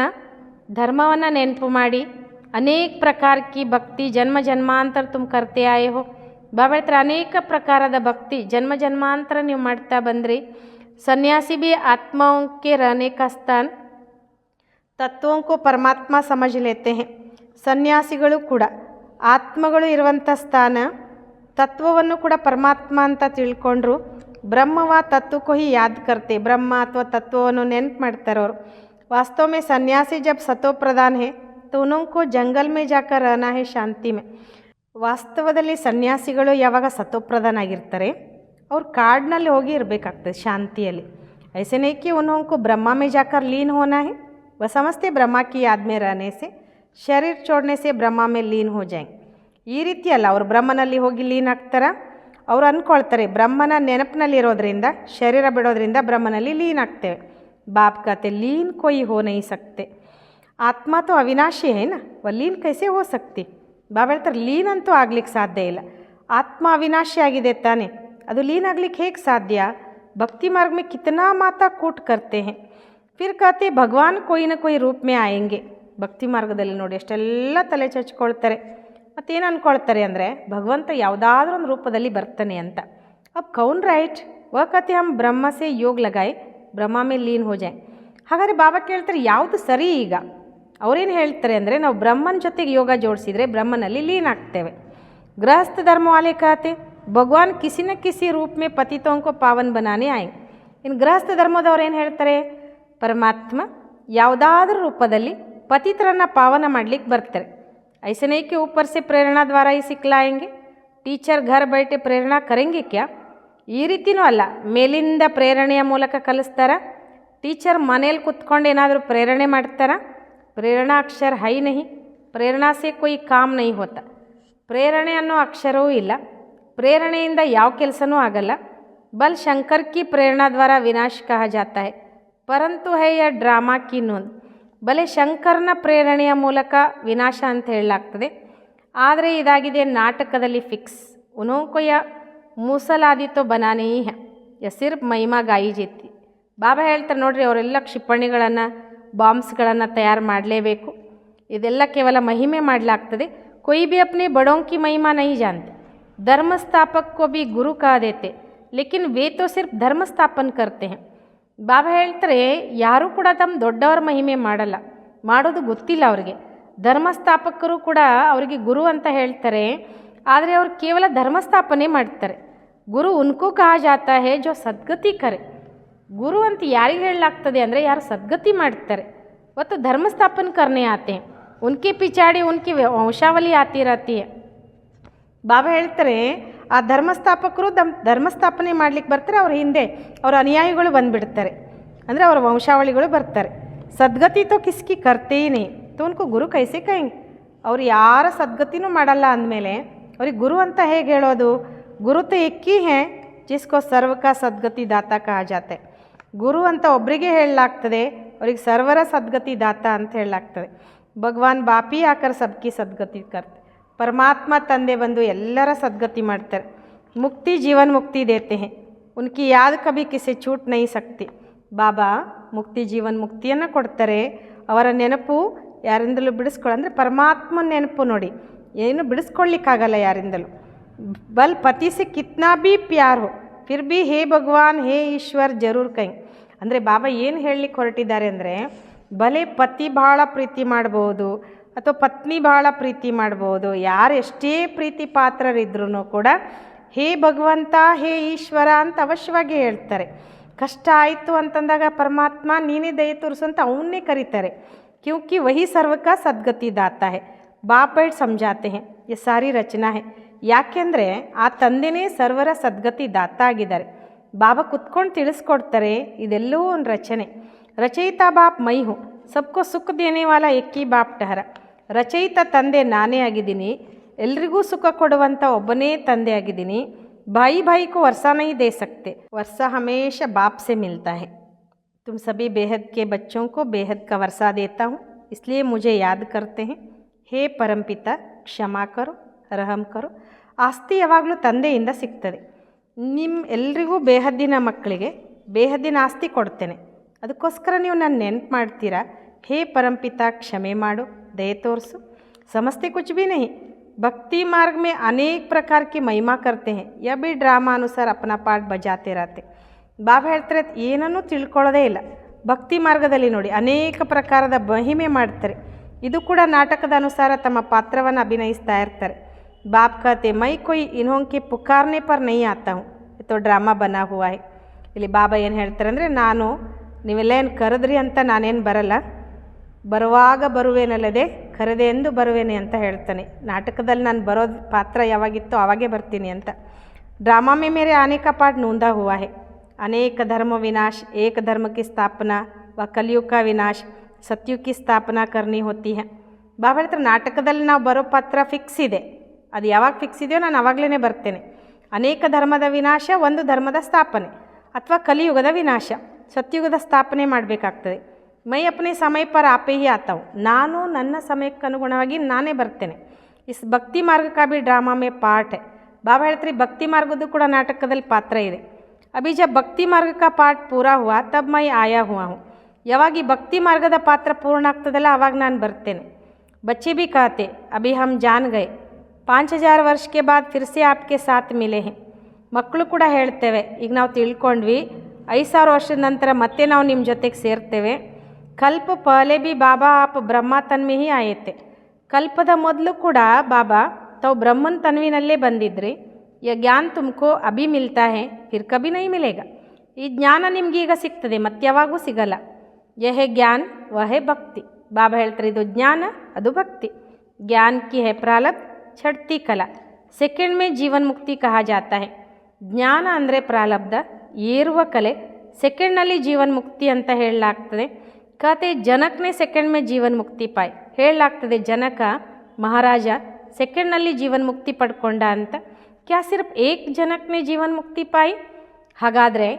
ಧರ್ಮವನ್ನು ನೆನಪು ಮಾಡಿ, ಅನೇಕ ಪ್ರಕಾರ ಕಿ ಭಕ್ತಿ ಜನ್ಮ ಜನ್ಮಾಂತರ ತುಮ್ ಕರ್ತೆ ಆಯೆ ಹೋ. ಬಾಬಾ ಹೇಳ್ತಾರೆ ಅನೇಕ ಪ್ರಕಾರದ ಭಕ್ತಿ ಜನ್ಮ ಜನ್ಮಾಂತರ ನೀವು ಮಾಡ್ತಾ ಬಂದ್ರಿ. ಸನ್ಯಾಸಿ ಬಿ ಆತ್ಮಾओं के रहने का स्थान ತತ್ವों को ಪರಮಾತ್ಮ ಸಮझ लेते हैं. ಸನ್ಯಾಸಿಗಳು ಕೂಡ ಆತ್ಮಗಳು ಇರುವಂಥ ಸ್ಥಾನ ತತ್ವವನ್ನು ಕೂಡ ಪರಮಾತ್ಮ ಅಂತ ತಿಳ್ಕೊಂಡ್ರು. ಬ್ರಹ್ಮವ ತತ್ವಕ್ಕೂ ಹಿ ಯಾದ್ ಕರ್ತೆ, ಬ್ರಹ್ಮ ಅಥವಾ ತತ್ವವನ್ನು ನೆನಪು ಮಾಡ್ತಾರೆ ಅವರು. ವಾಸ್ತವ में सन्यासी जब सतो प्रधान है तो उनको जंगल में जाकर रहना है शांति में. ವಾಸ್ತವದಲ್ಲಿ ಸನ್ಯಾಸಿಗಳು ಯಾವಾಗ ಸತೋಪ್ರಧಾನ ಆಗಿರ್ತಾರೆ ಅವ್ರು ಕಾಡಿನಲ್ಲಿ ಹೋಗಿ ಇರಬೇಕಾಗ್ತದೆ ಶಾಂತಿಯಲ್ಲಿ. ऐसे नहीं कि उनको ब्रह्मा में जाकर लीन होना है. वह समझते ब्रह्मा की याद में रहने से शरीर छोड़ने से ब्रह्मा में लीन हो जाएंगे. ಈ ರೀತಿ ಅಲ್ಲ, ಅವರು ಬ್ರಹ್ಮನಲ್ಲಿ ಹೋಗಿ ಲೀನ್ ಆಗ್ತಾರ. ಅವ್ರು ಅಂದ್ಕೊಳ್ತಾರೆ ಬ್ರಹ್ಮನ ನೆನಪಿನಲ್ಲಿರೋದ್ರಿಂದ ಶರೀರ ಬಿಡೋದ್ರಿಂದ ಬ್ರಹ್ಮನಲ್ಲಿ ಲೀನ್ ಆಗ್ತೇವೆ. बाप कहते लीन कोई हो नहीं सकते, ಆತ್ಮ तो ಅವಿನಾಶಿ है ना, वह लीन कैसे हो सकती. ಬಾಬಾ ಹೇಳ್ತಾರೆ ಲೀನ್ ಅಂತೂ ಆಗ್ಲಿಕ್ಕೆ ಸಾಧ್ಯ ಇಲ್ಲ. ಆತ್ಮ ಅವಿನಾಶಿ ಆಗಿದೆ ತಾನೆ, ಅದು ಲೀನ್ ಆಗ್ಲಿಕ್ಕೆ ಹೇಗೆ ಸಾಧ್ಯ. ಭಕ್ತಿ ಮಾರ್ಗ में कितना माता कूट करते हैं. फिर कहते भगवान कोई न कोई रूप में आएंगे. ಭಕ್ತಿ ಮಾರ್ಗದಲ್ಲಿ ನೋಡಿ ಅಷ್ಟೆಲ್ಲ ತಲೆ ಚಚ್ಕೊಳ್ತಾರೆ. ಮತ್ತೇನು ಅಂದ್ಕೊಳ್ತಾರೆ ಅಂದರೆ ಭಗವಂತ ಯಾವುದಾದ್ರೂ ಒಂದು ರೂಪದಲ್ಲಿ ಬರ್ತಾನೆ ಅಂತ. अब कौन राइट, वह कहते हम ब्रह्म से योग लगाए ಬ್ರಹ್ಮ ಮೇಲೆ ಲೀನ್ ಹೋ ಜಾಯ್. ಹಾಗಾದರೆ ಬಾಬಾ ಕೇಳ್ತಾರೆ ಯಾವುದು ಸರಿ. ಈಗ ಅವರೇನು ಹೇಳ್ತಾರೆ ಅಂದರೆ ನಾವು ಬ್ರಹ್ಮನ ಜೊತೆಗೆ ಯೋಗ ಜೋಡಿಸಿದರೆ ಬ್ರಹ್ಮನಲ್ಲಿ ಲೀನ್ ಆಗ್ತೇವೆ. ಗೃಹಸ್ಥ ಧರ್ಮ ವಾಲೆ कहते ಭಗವಾನ್ ಕಿಸಿ ನ ಕಿಸಿ ರೂಪ में पतितों को पावन बनाने आए. ಇನ್ನು ಗೃಹಸ್ಥ ಧರ್ಮದವ್ರು ಏನು ಹೇಳ್ತಾರೆ, ಪರಮಾತ್ಮ ಯಾವುದಾದ್ರೂ ರೂಪದಲ್ಲಿ ಪತಿತರನ್ನು ಪಾವನ ಮಾಡಲಿಕ್ಕೆ ಬರ್ತಾರೆ. ऐसे नहीं कि ऊपर से प्रेरणा द्वारा ही सिखलाएंगे, टीचर घर बैठे प्रेरणा करेंगे क्या. ಈ ರೀತಿನೂ ಅಲ್ಲ, ಮೇಲಿಂದ ಪ್ರೇರಣೆಯ ಮೂಲಕ ಕಲಿಸ್ತಾರ. ಟೀಚರ್ ಮನೇಲಿ ಕುತ್ಕೊಂಡು ಏನಾದರೂ ಪ್ರೇರಣೆ ಮಾಡ್ತಾರ. ಪ್ರೇರಣಾ ಅಕ್ಷರ ಹೈ ನಹಿ, ಪ್ರೇರಣಾ ಸೆ ಕೊಯ್ ಕಾಮ್ ನಹಿ ಹೋತ. ಪ್ರೇರಣೆ ಅನ್ನೋ ಅಕ್ಷರವೂ ಇಲ್ಲ, ಪ್ರೇರಣೆಯಿಂದ ಯಾವ ಕೆಲಸನೂ ಆಗಲ್ಲ. ಬಲ್ ಶಂಕರ್ ಕಿ ಪ್ರೇರಣಾ ದ್ವಾರ ವಿನಾಶ ಕಹ ಜಾತಾ ಹೈ, ಪರಂತು ಹೈ ಯ ಡ್ರಾಮಾ ಕಿ ನೂನ್. ಬಲೆ ಶಂಕರನ ಪ್ರೇರಣೆಯ ಮೂಲಕ ವಿನಾಶ ಅಂತ ಹೇಳಲಾಗ್ತದೆ, ಆದರೆ ಇದಾಗಿದೆ ನಾಟಕದಲ್ಲಿ ಫಿಕ್ಸ್. ಉನೋಂಕೋ ಯ ಮೂಸಲಾದಿತ್ತೋ ಬನಾನೇ ಹ್ಯಾ ಯ ಸಿರ್ಫ್ ಮಹಿಮಾ ಗಾಯಿ ಜೇತಿ. ಬಾಬಾ ಹೇಳ್ತಾರೆ ನೋಡ್ರಿ, ಅವರೆಲ್ಲ ಕ್ಷಿಪಣಿಗಳನ್ನು ಬಾಂಬ್ಸ್ಗಳನ್ನು ತಯಾರು ಮಾಡಲೇಬೇಕು. ಇದೆಲ್ಲ ಕೇವಲ ಮಹಿಮೆ ಮಾಡಲಾಗ್ತದೆ. ಕೊಯ್ ಬಿ ಅಪ್ನೆ ಬಡೋಂಕಿ ಮಹಿಮಾ ನಹಿ ಜಾನ್ತೆ. धर्म स्थापक को भी गुरु कह देते, लेकिन वे तो सिर्फ धर्म स्थापन करते हैं. ಬಾಬಾ ಹೇಳ್ತಾರೆ ಯಾರೂ ಕೂಡ ತಮ್ಮ ದೊಡ್ಡವರ ಮಹಿಮೆ ಮಾಡಲ್ಲ, ಮಾಡೋದು ಗೊತ್ತಿಲ್ಲ ಅವರಿಗೆ. ಧರ್ಮಸ್ಥಾಪಕರು ಕೂಡ ಅವರಿಗೆ ಗುರು ಅಂತ ಹೇಳ್ತಾರೆ, ಆದರೆ ಅವರು ಕೇವಲ ಧರ್ಮಸ್ಥಾಪನೆ ಮಾಡ್ತಾರೆ. ಗುರು ಉನ್ಕೋ ಕಹಾ ಜಾತಾ ಹೇ ಜೋ ಸದ್ಗತಿ ಕರೆ. ಗುರು ಅಂತ ಯಾರಿಗೆ ಹೇಳಲಾಗ್ತದೆ ಅಂದರೆ ಯಾರು ಸದ್ಗತಿ ಮಾಡ್ತಾರೆ. ಒತ್ತು ಧರ್ಮಸ್ಥಾಪನೆ ಕರ್ನೆ ಆತೆ ಹೈ, ಉನ್ಕೆ ಪಿಚಾಡಿ ಉನ್ಕಿ ವಂಶಾವಳಿ ಆತಿ रहती है. ಬಾಬಾ ಹೇಳ್ತಾರೆ ಆ ಧರ್ಮಸ್ಥಾಪಕರು ಧರ್ಮಸ್ಥಾಪನೆ ಮಾಡ್ಲಿಕ್ಕೆ ಬರ್ತಾರೆ, ಅವ್ರ ಹಿಂದೆ ಅವರ ಅನುಯಾಯಿಗಳು ಬಂದುಬಿಡ್ತಾರೆ, ಅಂದರೆ ಅವರ ವಂಶಾವಳಿಗಳು ಬರ್ತಾರೆ. ಸದ್ಗತಿ ತೋ ಕಿಸ್ಕಿ ಕರ್ತೇನೆ ತೋ ಉನ್ಕೋ ಗುರು ಕೈಸೆ ಕಹೆಂಗೆ. ಅವ್ರು ಯಾರ ಸದ್ಗತಿನೂ ಮಾಡಲ್ಲ ಅಂದಮೇಲೆ ಅವ್ರಿಗೆ ಗುರು ಅಂತ ಹೇಗೆ ಹೇಳೋದು. ಗುರು ತೋ ಏಕಿ ಹೇ ಜಿಸ್ಕೋ ಸರ್ವಕ ಸದ್ಗತಿ ದಾತ ಕಹಾ ಜಾತೆ. ಗುರು ಅಂತ ಒಬ್ಬರಿಗೆ ಹೇಳಲಾಗ್ತದೆ, ಅವ್ರಿಗೆ ಸರ್ವರ ಸದ್ಗತಿ ದಾತ ಅಂತ ಹೇಳಲಾಗ್ತದೆ. ಭಗವಾನ್ ಬಾಪಿ ಆಕರ್ ಸಬ್ಕಿ ಸದ್ಗತಿ ಕರ್ತೆ. ಪರಮಾತ್ಮ ತಂದೆ ಬಂದು ಎಲ್ಲರ ಸದ್ಗತಿ ಮಾಡ್ತಾರೆ. ಮುಕ್ತಿ ಜೀವನ್ ಮುಕ್ತಿ ದೇತೆ ಹೇ, ಉನ್ಕಿ ಯಾದ್ ಕಭಿ ಕಿಸಿ ಛೂಟ್ ನಹೀ ಸಕ್ತಿ. ಬಾಬಾ ಮುಕ್ತಿ ಜೀವನ್ ಮುಕ್ತಿಯನ್ನು ಕೊಡ್ತಾರೆ. ಅವರ ನೆನಪು ಯಾರಿಂದಲೂ ಅಂದರೆ ಪರಮಾತ್ಮನ ನೆನಪು ನೋಡಿ ಏನು ಬಿಡಿಸ್ಕೊಳ್ಳಿಕ್ಕಾಗಲ್ಲ ಯಾರಿಂದಲೂ. ಬಲ್ ಪತಿ ಸೆ ಕಿತ್ನಾ ಭೀ ಪ್ಯಾರ್ ಹೋ ಫಿರ್ ಭೀ ಹೇ ಭಗವಾನ್ ಹೇ ಈಶ್ವರ್ ಜರೂರ್ ಕೈ. ಅಂದರೆ ಬಾಬಾ ಏನು ಹೇಳಲಿಕ್ಕೆ ಹೊರಟಿದ್ದಾರೆ ಅಂದರೆ, ಭಲೆ ಪತಿ ಭಾಳ ಪ್ರೀತಿ ಮಾಡ್ಬೋದು ಅಥವಾ ಪತ್ನಿ ಭಾಳ ಪ್ರೀತಿ ಮಾಡ್ಬೋದು, ಯಾರು ಎಷ್ಟೇ ಪ್ರೀತಿ ಪಾತ್ರರಿದ್ರೂ ಕೂಡ ಹೇ ಭಗವಂತ ಹೇ ಈಶ್ವರ ಅಂತ ಅವಶ್ಯವಾಗಿ ಹೇಳ್ತಾರೆ. ಕಷ್ಟ ಆಯಿತು ಅಂತಂದಾಗ ಪರಮಾತ್ಮ ನೀನೇ ದಯೆ ತೋರಿಸು ಅಂತ ಅವನ್ನೇ ಕರೀತಾರೆ. ಕ್ಯೂಂಕಿ ವಹಿ ಸರ್ವಕ ಸದ್ಗತಿ ದಾತ ಹೇ. ಬಾಪ್ ಬೈಟ್ ಸಮಜಾತೆ ಹೇ ये ಸಾರಿ ರಚನಾ ಹೇ. ಯಾಕೆಂದರೆ ಆ ತಂದೆನೇ ಸರ್ವರ ಸದ್ಗತಿ ದಾತ ಆಗಿದ್ದಾರೆ. ಬಾಬಾ ಕುತ್ಕೊಂಡು ತಿಳಿಸ್ಕೊಡ್ತಾರೆ, ಇದೆಲ್ಲವೂ ಒಂದು ರಚನೆ. ರಚಯಿತ ಬಾಪ್ ಮೈ ಹೂँ, ಸಬ್ಕೋ ಸುಖ ದೇನೆ ವಾಲ ಎಕ್ಕಿ ಬಾಪ್ ಟಹರ. ರಚಯಿತ ತಂದೆ ನಾನೇ ಆಗಿದ್ದೀನಿ, ಎಲ್ರಿಗೂ ಸುಖ ಕೊಡುವಂಥ ಒಬ್ಬನೇ ತಂದೆ ಆಗಿದ್ದೀನಿ. भाई भाई को वर्षा नहीं दे सकते, वर्षा हमेशा बाप से मिलता है. तुम सभी बेहद के बच्चों को बेहद का वर्षा देता हूँ, इसलिए मुझे याद करते हैं. हे परमपिता ಕ್ಷಮಾ ಕರೋ ರಹಮ್ ಕರೋ. ಆಸ್ತಿ ಯಾವಾಗಲೂ ತಂದೆಯಿಂದ ಸಿಗ್ತದೆ. ನಿಮ್ಮ ಎಲ್ರಿಗೂ ಬೇಹದ್ದಿನ ಮಕ್ಕಳಿಗೆ ಬೇಹದ್ದಿನ ಆಸ್ತಿ ಕೊಡ್ತೇನೆ, ಅದಕ್ಕೋಸ್ಕರ ನೀವು ನನ್ನ ನೆನ್ಪು ಮಾಡ್ತೀರಾ. ಹೇ ಪರಂಪಿತ ಕ್ಷಮೆ ಮಾಡು, ದಯೆ ತೋರಿಸು. ಸಮಸ್ತೆ ಕುಚ್ ಭಿ नहीं, भक्ति मार्ग में अनेक प्रकार की महिमा करते हैं, यह भी ड्रामा अनुसार अपना पाठ बजाते रहते. ಬಾಬಾ ಹೇಳ್ತಾರೆ ಏನನ್ನೂ ತಿಳ್ಕೊಳ್ಳೋದೇ ಇಲ್ಲ. ಭಕ್ತಿ ಮಾರ್ಗದಲ್ಲಿ ನೋಡಿ ಅನೇಕ ಪ್ರಕಾರದ ಮಹಿಮೆ ಮಾಡ್ತಾರೆ, ಇದು ಕೂಡ ನಾಟಕದ ಅನುಸಾರ ತಮ್ಮ ಪಾತ್ರವನ್ನು ಅಭಿನಯಿಸ್ತಾ ಇರ್ತಾರೆ. ಬಾಪ್ कहते मैं कोई इन्हों के पुकारने पर नहीं आता हूँ, तो ಡ್ರಾಮಾ ಬನಾ ಹುವಾ ಹೈ. ಇಲ್ಲಿ ಬಾಬಾ ಏನು ಹೇಳ್ತಾರೆ ಅಂದರೆ, ನಾನು ನೀವೆಲ್ಲ ಏನು ಕರೆದ್ರಿ ಅಂತ ನಾನೇನು ಬರಲ್ಲ, ಬರುವಾಗ ಬರುವೇನಲ್ಲದೆ ಕರೆದೆ ಎಂದು ಬರುವೇನೆ ಅಂತ ಹೇಳ್ತಾನೆ. ನಾಟಕದಲ್ಲಿ ನಾನು ಬರೋದು ಪಾತ್ರ ಯಾವಾಗಿತ್ತೋ ಆವಾಗೇ ಬರ್ತೀನಿ ಅಂತ. ड्रामा में मेरे आने का पाठ नूंदा हुआ है. अनेक धर्म विनाश, एक धर्म की स्थापना व कलयुग का विनाश, सतयुग की स्थापना करनी होती है. ಬಾಬಾ ಹೇಳ್ತಾರೆ ನಾಟಕದಲ್ಲಿ ನಾವು ಬರೋ ಪಾತ್ರ ಫಿಕ್ಸ್ ಇದೆ, ಅದು ಯಾವಾಗ ಫಿಕ್ಸ್ ಇದೆಯೋ ನಾನು ಆವಾಗಲೇ ಬರ್ತೇನೆ. ಅನೇಕ ಧರ್ಮದ ವಿನಾಶ, ಒಂದು ಧರ್ಮದ ಸ್ಥಾಪನೆ, ಅಥವಾ ಕಲಿಯುಗದ ವಿನಾಶ, ಸತ್ಯುಗದ ಸ್ಥಾಪನೆ ಮಾಡಬೇಕಾಗ್ತದೆ. ಮೈ ಅಪ್ನೆ ಸಮಯ ಪರ್ ಆಪೇ ಹಿ ಆತಾ ಹೂँ, ನಾನು ನನ್ನ ಸಮಯಕ್ಕೆ ಅನುಗುಣವಾಗಿ ನಾನೇ ಬರ್ತೇನೆ. ಇಸ್ ಭಕ್ತಿ ಮಾರ್ಗ ಕಾ ಭಿ ಡ್ರಾಮಾ ಮೇ ಪಾರ್ಟ್ ಹೈ. ಬಾಬಾ ಹೇಳ್ತಾರೆ ಭಕ್ತಿ ಮಾರ್ಗದ್ದು ಕೂಡ ನಾಟಕದಲ್ಲಿ ಪಾತ್ರ ಇದೆ. ಅಭಿ ಜಬ್ ಭಕ್ತಿ ಮಾರ್ಗ ಕಾ ಪಾರ್ಟ್ ಪೂರಾ ಹುವಾ ತಬ್ ಮೈ ಆಯಾ ಹುವಾ ಹೂँ. ಯಾವಾಗ ಈ ಭಕ್ತಿ ಮಾರ್ಗದ ಪಾತ್ರ ಪೂರ್ಣ ಆಗ್ತದಲ್ಲ ಆವಾಗ ನಾನು ಬರ್ತೇನೆ. ಬಚ್ಚೆ ಭಿ कहते ಅಭಿ ಹಮ್ ಜಾನ್ ಗಯೆ 5000 ವರ್ಷ ಕೆ ಬಾದ್ ಫಿರ್ ಸೆ ಆಪ್ಕೆ ಸಾಥ್ ಮಿಲೆ ಹೈ. ಮಕ್ಕಳು ಕೂಡ ಹೇಳ್ತೇವೆ ಈಗ ನಾವು ತಿಳ್ಕೊಂಡ್ವಿ, 5000 ವರ್ಷದ ನಂತರ ಮತ್ತೆ ನಾವು ನಿಮ್ಮ ಜೊತೆಗೆ ಸೇರ್ತೇವೆ. ಕಲ್ಪ ಪಹಲೆ ಭಿ ಬಾಬಾ ಆಪ್ ಬ್ರಹ್ಮ ತನ್ವಿ ಹಿ ಆಯತೆ. ಕಲ್ಪದ ಮೊದಲು ಕೂಡ ಬಾಬಾ ತಾವು ಬ್ರಹ್ಮನ ತನ್ವಿನಲ್ಲೇ ಬಂದಿದ್ರಿ. ಯ ಜ್ಞಾನ ತುಮಕೋ ಅಭಿ ಮಿಲ್ತಾ ಹೇ ಫಿರ್ ಕಭಿ ನೈ ಮಿಲೇಗ. ಈ ಜ್ಞಾನ ನಿಮಗೀಗ ಸಿಗ್ತದೆ, ಮತ್ತೆ ಯಾವಾಗೂ ಸಿಗಲ್ಲ. ಯಹೇ ಜ್ಞಾನ ವಹೇ ಭಕ್ತಿ. ಬಾಬಾ ಹೇಳ್ತಾರೆ ಇದು ಜ್ಞಾನ, ಅದು ಭಕ್ತಿ. ಜ್ಞಾನ ಕಿ ಹೇ ಪ್ರಾರಬ್ಧ, ಛಡ್ತಿ ಕಲಾ, ಸೆಕೆಂಡ್ ಮೇ ಜೀವನ್ ಮುಕ್ತಿ ಕಹಾ ಜಾತಾ ಹೈ. ಜ್ಞಾನ ಅಂದರೆ ಪ್ರಾರಬ್ಧ, ಏರುವ ಕಲೆ, ಸೆಕೆಂಡ್ನಲ್ಲಿ ಜೀವನ್ ಮುಕ್ತಿ ಅಂತ ಹೇಳಲಾಗ್ತದೆ. कहते ಜನಕನೇ ಸೆಕೆಂಡ್ ಮೇ ಜೀವನ್ ಮುಕ್ತಿ ಪಾಯ್. ಹೇಳಲಾಗ್ತದೆ ಜನಕ ಮಹಾರಾಜ ಸೆಕೆಂಡ್ನಲ್ಲಿ ಜೀವನ್ ಮುಕ್ತಿ ಪಡ್ಕೊಂಡ ಅಂತ. ಕ್ಯಾ ಸಿರ್ಫ್ ಏಕ್ ಜನಕನೇ ಜೀವನ್ ಮುಕ್ತಿ ಪಾಯಿ? ಹಾಗಾದರೆ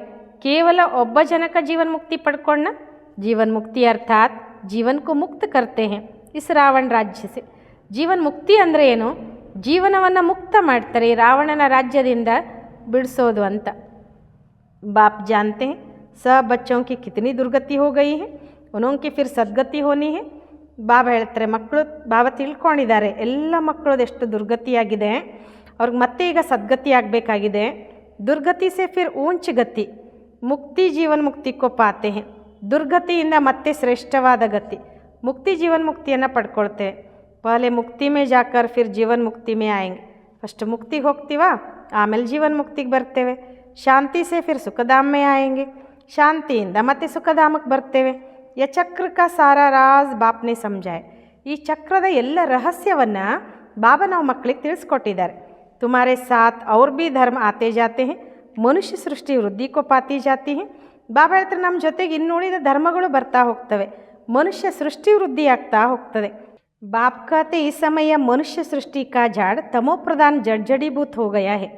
ಕೇವಲ ಒಬ್ಬ ಜನಕ ಜೀವನ್ ಮುಕ್ತಿ ಪಡ್ಕೊಂಡ? ಜೀವನ್ ಮುಕ್ತಿ ಅರ್ಥಾತ್ ಜೀವನ್ ಕೋ ಮುಕ್ತ ಕರ್ತೆ ಹೇ ಇಸ್ ರಾವಣ ರಾಜ್ಯ ಸೆ. ಜೀವನ್ ಮುಕ್ತಿ ಅಂದರೆ ಏನು? ಜೀವನವನ್ನು ಮುಕ್ತ ಮಾಡ್ತಾರೆ, ರಾವಣನ ರಾಜ್ಯದಿಂದ ಬಿಡಿಸೋದು ಅಂತ. बाप जानते हैं सब बच्चों की कितनी दुर्गति हो गई है, उनकी फिर सद्गति होनी है. ಬಾಬಾ ಹೇಳ್ತಾರೆ ಮಕ್ಕಳು, ಬಾಬಾ ತಿಳ್ಕೊಂಡಿದ್ದಾರೆ ಎಲ್ಲ ಮಕ್ಕಳದು ಎಷ್ಟು ದುರ್ಗತಿಯಾಗಿದೆ, ಅವ್ರಿಗೆ ಮತ್ತೆ ಈಗ ಸದ್ಗತಿ ಆಗಬೇಕಾಗಿದೆ. ದುರ್ಗತಿ ಸೆ ಫಿರ್ ಊಂಚ ಗತಿ, ಮುಕ್ತಿ ಜೀವನ್ ಮುಕ್ತಿ ಕೋ ಪಾತೆ ಹೇ. ದುರ್ಗತಿಯಿಂದ ಮತ್ತೆ ಶ್ರೇಷ್ಠವಾದ ಗತಿ, ಮುಕ್ತಿ ಜೀವನ್ ಮುಕ್ತಿಯನ್ನು ಪಡ್ಕೊಳ್ತೇವೆ. ಪಹಲೆ ಮುಕ್ತಿ ಮೇ ಜಾಕರ್ ಫಿರ್ ಜೀವನ್ ಮುಕ್ತಿ ಮೇ ಆಯಂಗೆ. ಫಸ್ಟ್ ಮುಕ್ತಿಗೆ ಹೋಗ್ತೀವ, ಆಮೇಲೆ ಜೀವನ್ ಮುಕ್ತಿಗೆ ಬರ್ತೇವೆ. ಶಾಂತಿ ಸೆ ಫಿರ್ ಸುಖಧಾಮ್ ಮೇ ಆಯಂಗೆ, ಶಾಂತಿಯಿಂದ ಮತ್ತೆ ಸುಖಧಾಮಕ್ಕೆ ಬರ್ತೇವೆ. ಯ ಚಕ್ರ ಕಾ ಸಾರಾ ರಾಜ್ ಬಾಪ್ನೆ ಸಮಜಾಯ್. ಈ ಚಕ್ರದ ಎಲ್ಲ ರಹಸ್ಯವನ್ನು ಬಾಬಾ ನಾವು ಮಕ್ಕಳಿಗೆ ತಿಳಿಸ್ಕೊಟ್ಟಿದ್ದಾರೆ. ತುಮಾರೆ ಸಾಥ್ ಅವ್ರ ಭೀ ಧರ್ಮ ಆತೆ ಜಾತೆ ಹೇ, ಮನುಷ್ಯ ಸೃಷ್ಟಿ ವೃದ್ಧಿ ಕೋ ಪಾತಿ ಜಾತಿ ಹೇ. ಬಾಬಾ ಹೇಳ್ತಾರೆ ನಮ್ಮ ಜೊತೆಗೆ ಇನ್ನುಳಿದ ಧರ್ಮಗಳು ಬರ್ತಾ ಹೋಗ್ತವೆ, ಮನುಷ್ಯ ಸೃಷ್ಟಿ ವೃದ್ಧಿ ಆಗ್ತಾ ಹೋಗ್ತದೆ. बाप कहते ಈ ಸಮಯ ಮನುಷ್ಯ ಸೃಷ್ಟಿ ಕಾ ಜಾಡ್ ತಮೋ ಪ್ರಧಾನ ಜಡ್ಜಡೀಭೂತ್ ಹೋ ಗಯಾ ಹೇ.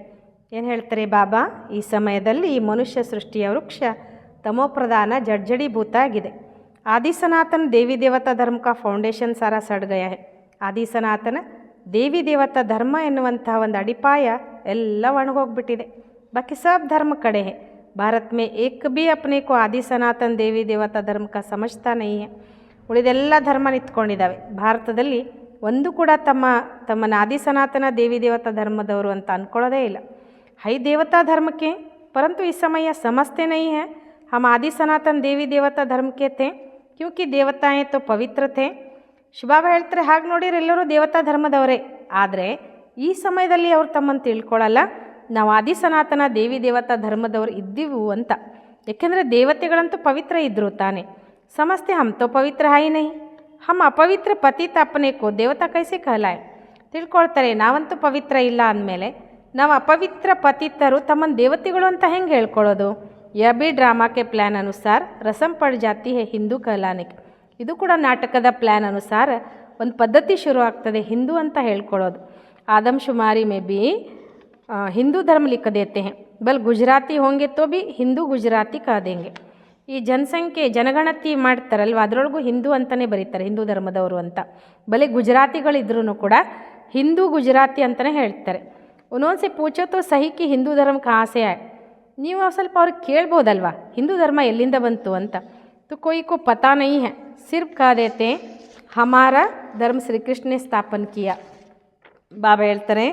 ಏನು ಹೇಳ್ತಾರೆ ಬಾಬಾ, ಈ ಸಮಯದಲ್ಲಿ ಈ ಮನುಷ್ಯ ಸೃಷ್ಟಿಯ ವೃಕ್ಷ ತಮೋ ಪ್ರಧಾನ ಜಡ್ಜಡೀಭೂತ ಆಗಿದೆ. ಆದಿ ಸನಾತನ ದೇವಿ ದೇವತಾ ಧರ್ಮ ಕಾ ಫೌಂಡೇಶನ್ ಸಾರಾ ಸಡ್ ಗಯಾ ಹೇ. ಆದಿ ಸನಾತನ ದೇವಿ ದೇವತಾ ಧರ್ಮ ಎನ್ನುವಂತಹ ಒಂದು ಅಡಿಪಾಯ ಎಲ್ಲ ಒಣಗೋಗ್ಬಿಟ್ಟಿದೆ. ಬಾಕಿ ಸಬ್ ಧರ್ಮ ಕಡೆ ಹೇ. ಭಾರತ ಮೇ ಏಕ್ ಭೀ ಅಪ್ನೆ ಕೋ ಆದಿ ಸನಾತನ ದೇವಿ ದೇವತಾ ಧರ್ಮ ಕಾ ಸಮಜ್ತಾ ನಹೀ ಹೇ. ಉಳಿದೆಲ್ಲ ಧರ್ಮ ನಿಂತ್ಕೊಂಡಿದ್ದಾವೆ. ಭಾರತದಲ್ಲಿ ಒಂದು ಕೂಡ ತಮ್ಮನ್ನ ಆದಿ ಸನಾತನ ದೇವಿ ದೇವತಾ ಧರ್ಮದವರು ಅಂತ ಅಂದ್ಕೊಳ್ಳೋದೇ ಇಲ್ಲ. ಹೈ ದೇವತಾ ಧರ್ಮಕ್ಕೆ, ಪರಂತು ಈ ಸಮಯ ಸಮझते नहीं है हम आदि सनातन देवी देवता धर्म के थे क्योंकि देवताएं तो पवित्र थे. ಶಿವಬಾಬಾ ಹೇಳ್ತಾರೆ ಹಾಗೆ ನೋಡಿದ್ರೆ ಎಲ್ಲರೂ ದೇವತಾ ಧರ್ಮದವರೇ, ಆದರೆ ಈ ಸಮಯದಲ್ಲಿ ಅವ್ರು ತಮ್ಮನ್ನು ತಿಳ್ಕೊಳ್ಳಲ್ಲ ನಾವು ಆದಿ ಸನಾತನ ದೇವಿ ದೇವತಾ ಧರ್ಮದವರು ಇದ್ದೀವು ಅಂತ. ಏಕೆಂದರೆ ದೇವತೆಗಳಂತೂ ಪವಿತ್ರ ಇದ್ದರು ತಾನೆ. समझते हम तो पवित्र है ही नहीं, हम अपवित्र पतित अपने को देवता कैसे कहलाए. ತಿಳ್ಕೊಳ್ತಾರೆ ನಾವಂತೂ ಪವಿತ್ರ ಇಲ್ಲ ಅಂದಮೇಲೆ ನಾವು ಅಪವಿತ್ರ ಪತಿತರು ತಮ್ಮನ್ನು ದೇವತೆಗಳು ಅಂತ ಹೆಂಗೆ ಹೇಳ್ಕೊಳ್ಳೋದು. ಯಹ ಭೀ ಡ್ರಾಮಾಕ್ಕೆ ಪ್ಲ್ಯಾನ್ ಅನುಸಾರ ರಸಂ ಪಡ್ ಜಾತಿ ಹೇ ಹಿಂದೂ कहलाने. ಇದು ಕೂಡ ನಾಟಕದ ಪ್ಲ್ಯಾನ್ ಅನುಸಾರ ಒಂದು ಪದ್ಧತಿ ಶುರು ಆಗ್ತದೆ ಹಿಂದೂ ಅಂತ ಹೇಳ್ಕೊಳ್ಳೋದು. ಆದಮ್ಶುಮಾರಿ ಮೇ ಬಿ ಹಿಂದೂ ಧರ್ಮ ಲಿಖ ದೇತೆ ಹೇ, ಬಲ್ ಗುಜರಾತಿ ಹೋಂಗೆ ತೋ ಬಿ ಹಿಂದೂ ಗುಜರಾತಿ ಕಹ ದೇಂಗೆ. ಈ ಜನಸಂಖ್ಯೆ ಜನಗಣತಿ ಮಾಡ್ತಾರಲ್ವ ಅದರೊಳಗೂ ಹಿಂದೂ ಅಂತಲೇ ಬರೀತಾರೆ, ಹಿಂದೂ ಧರ್ಮದವರು ಅಂತ. ಬಲೆ ಗುಜರಾತಿಗಳಿದ್ರೂ ಕೂಡ ಹಿಂದೂ ಗುಜರಾತಿ ಅಂತಲೇ ಹೇಳ್ತಾರೆ. ಒಂದೊಂದ್ಸೆ ಪೂಚೋ ಸಹಿ ಕಿ ಹಿಂದೂ ಧರ್ಮ ಕಹಾಸೆ ಆಯ್. ನೀವು ಸ್ವಲ್ಪ ಅವ್ರಿಗೆ ಕೇಳ್ಬೋದಲ್ವ ಹಿಂದೂ ಧರ್ಮ ಎಲ್ಲಿಂದ ಬಂತು ಅಂತ. तो कोई को पता नहीं है, सिर्फ कह देते हमारा धर्म श्री कृष्ण ने स्थापन किया. ಬಾಬಾ ಹೇಳ್ತಾರೆ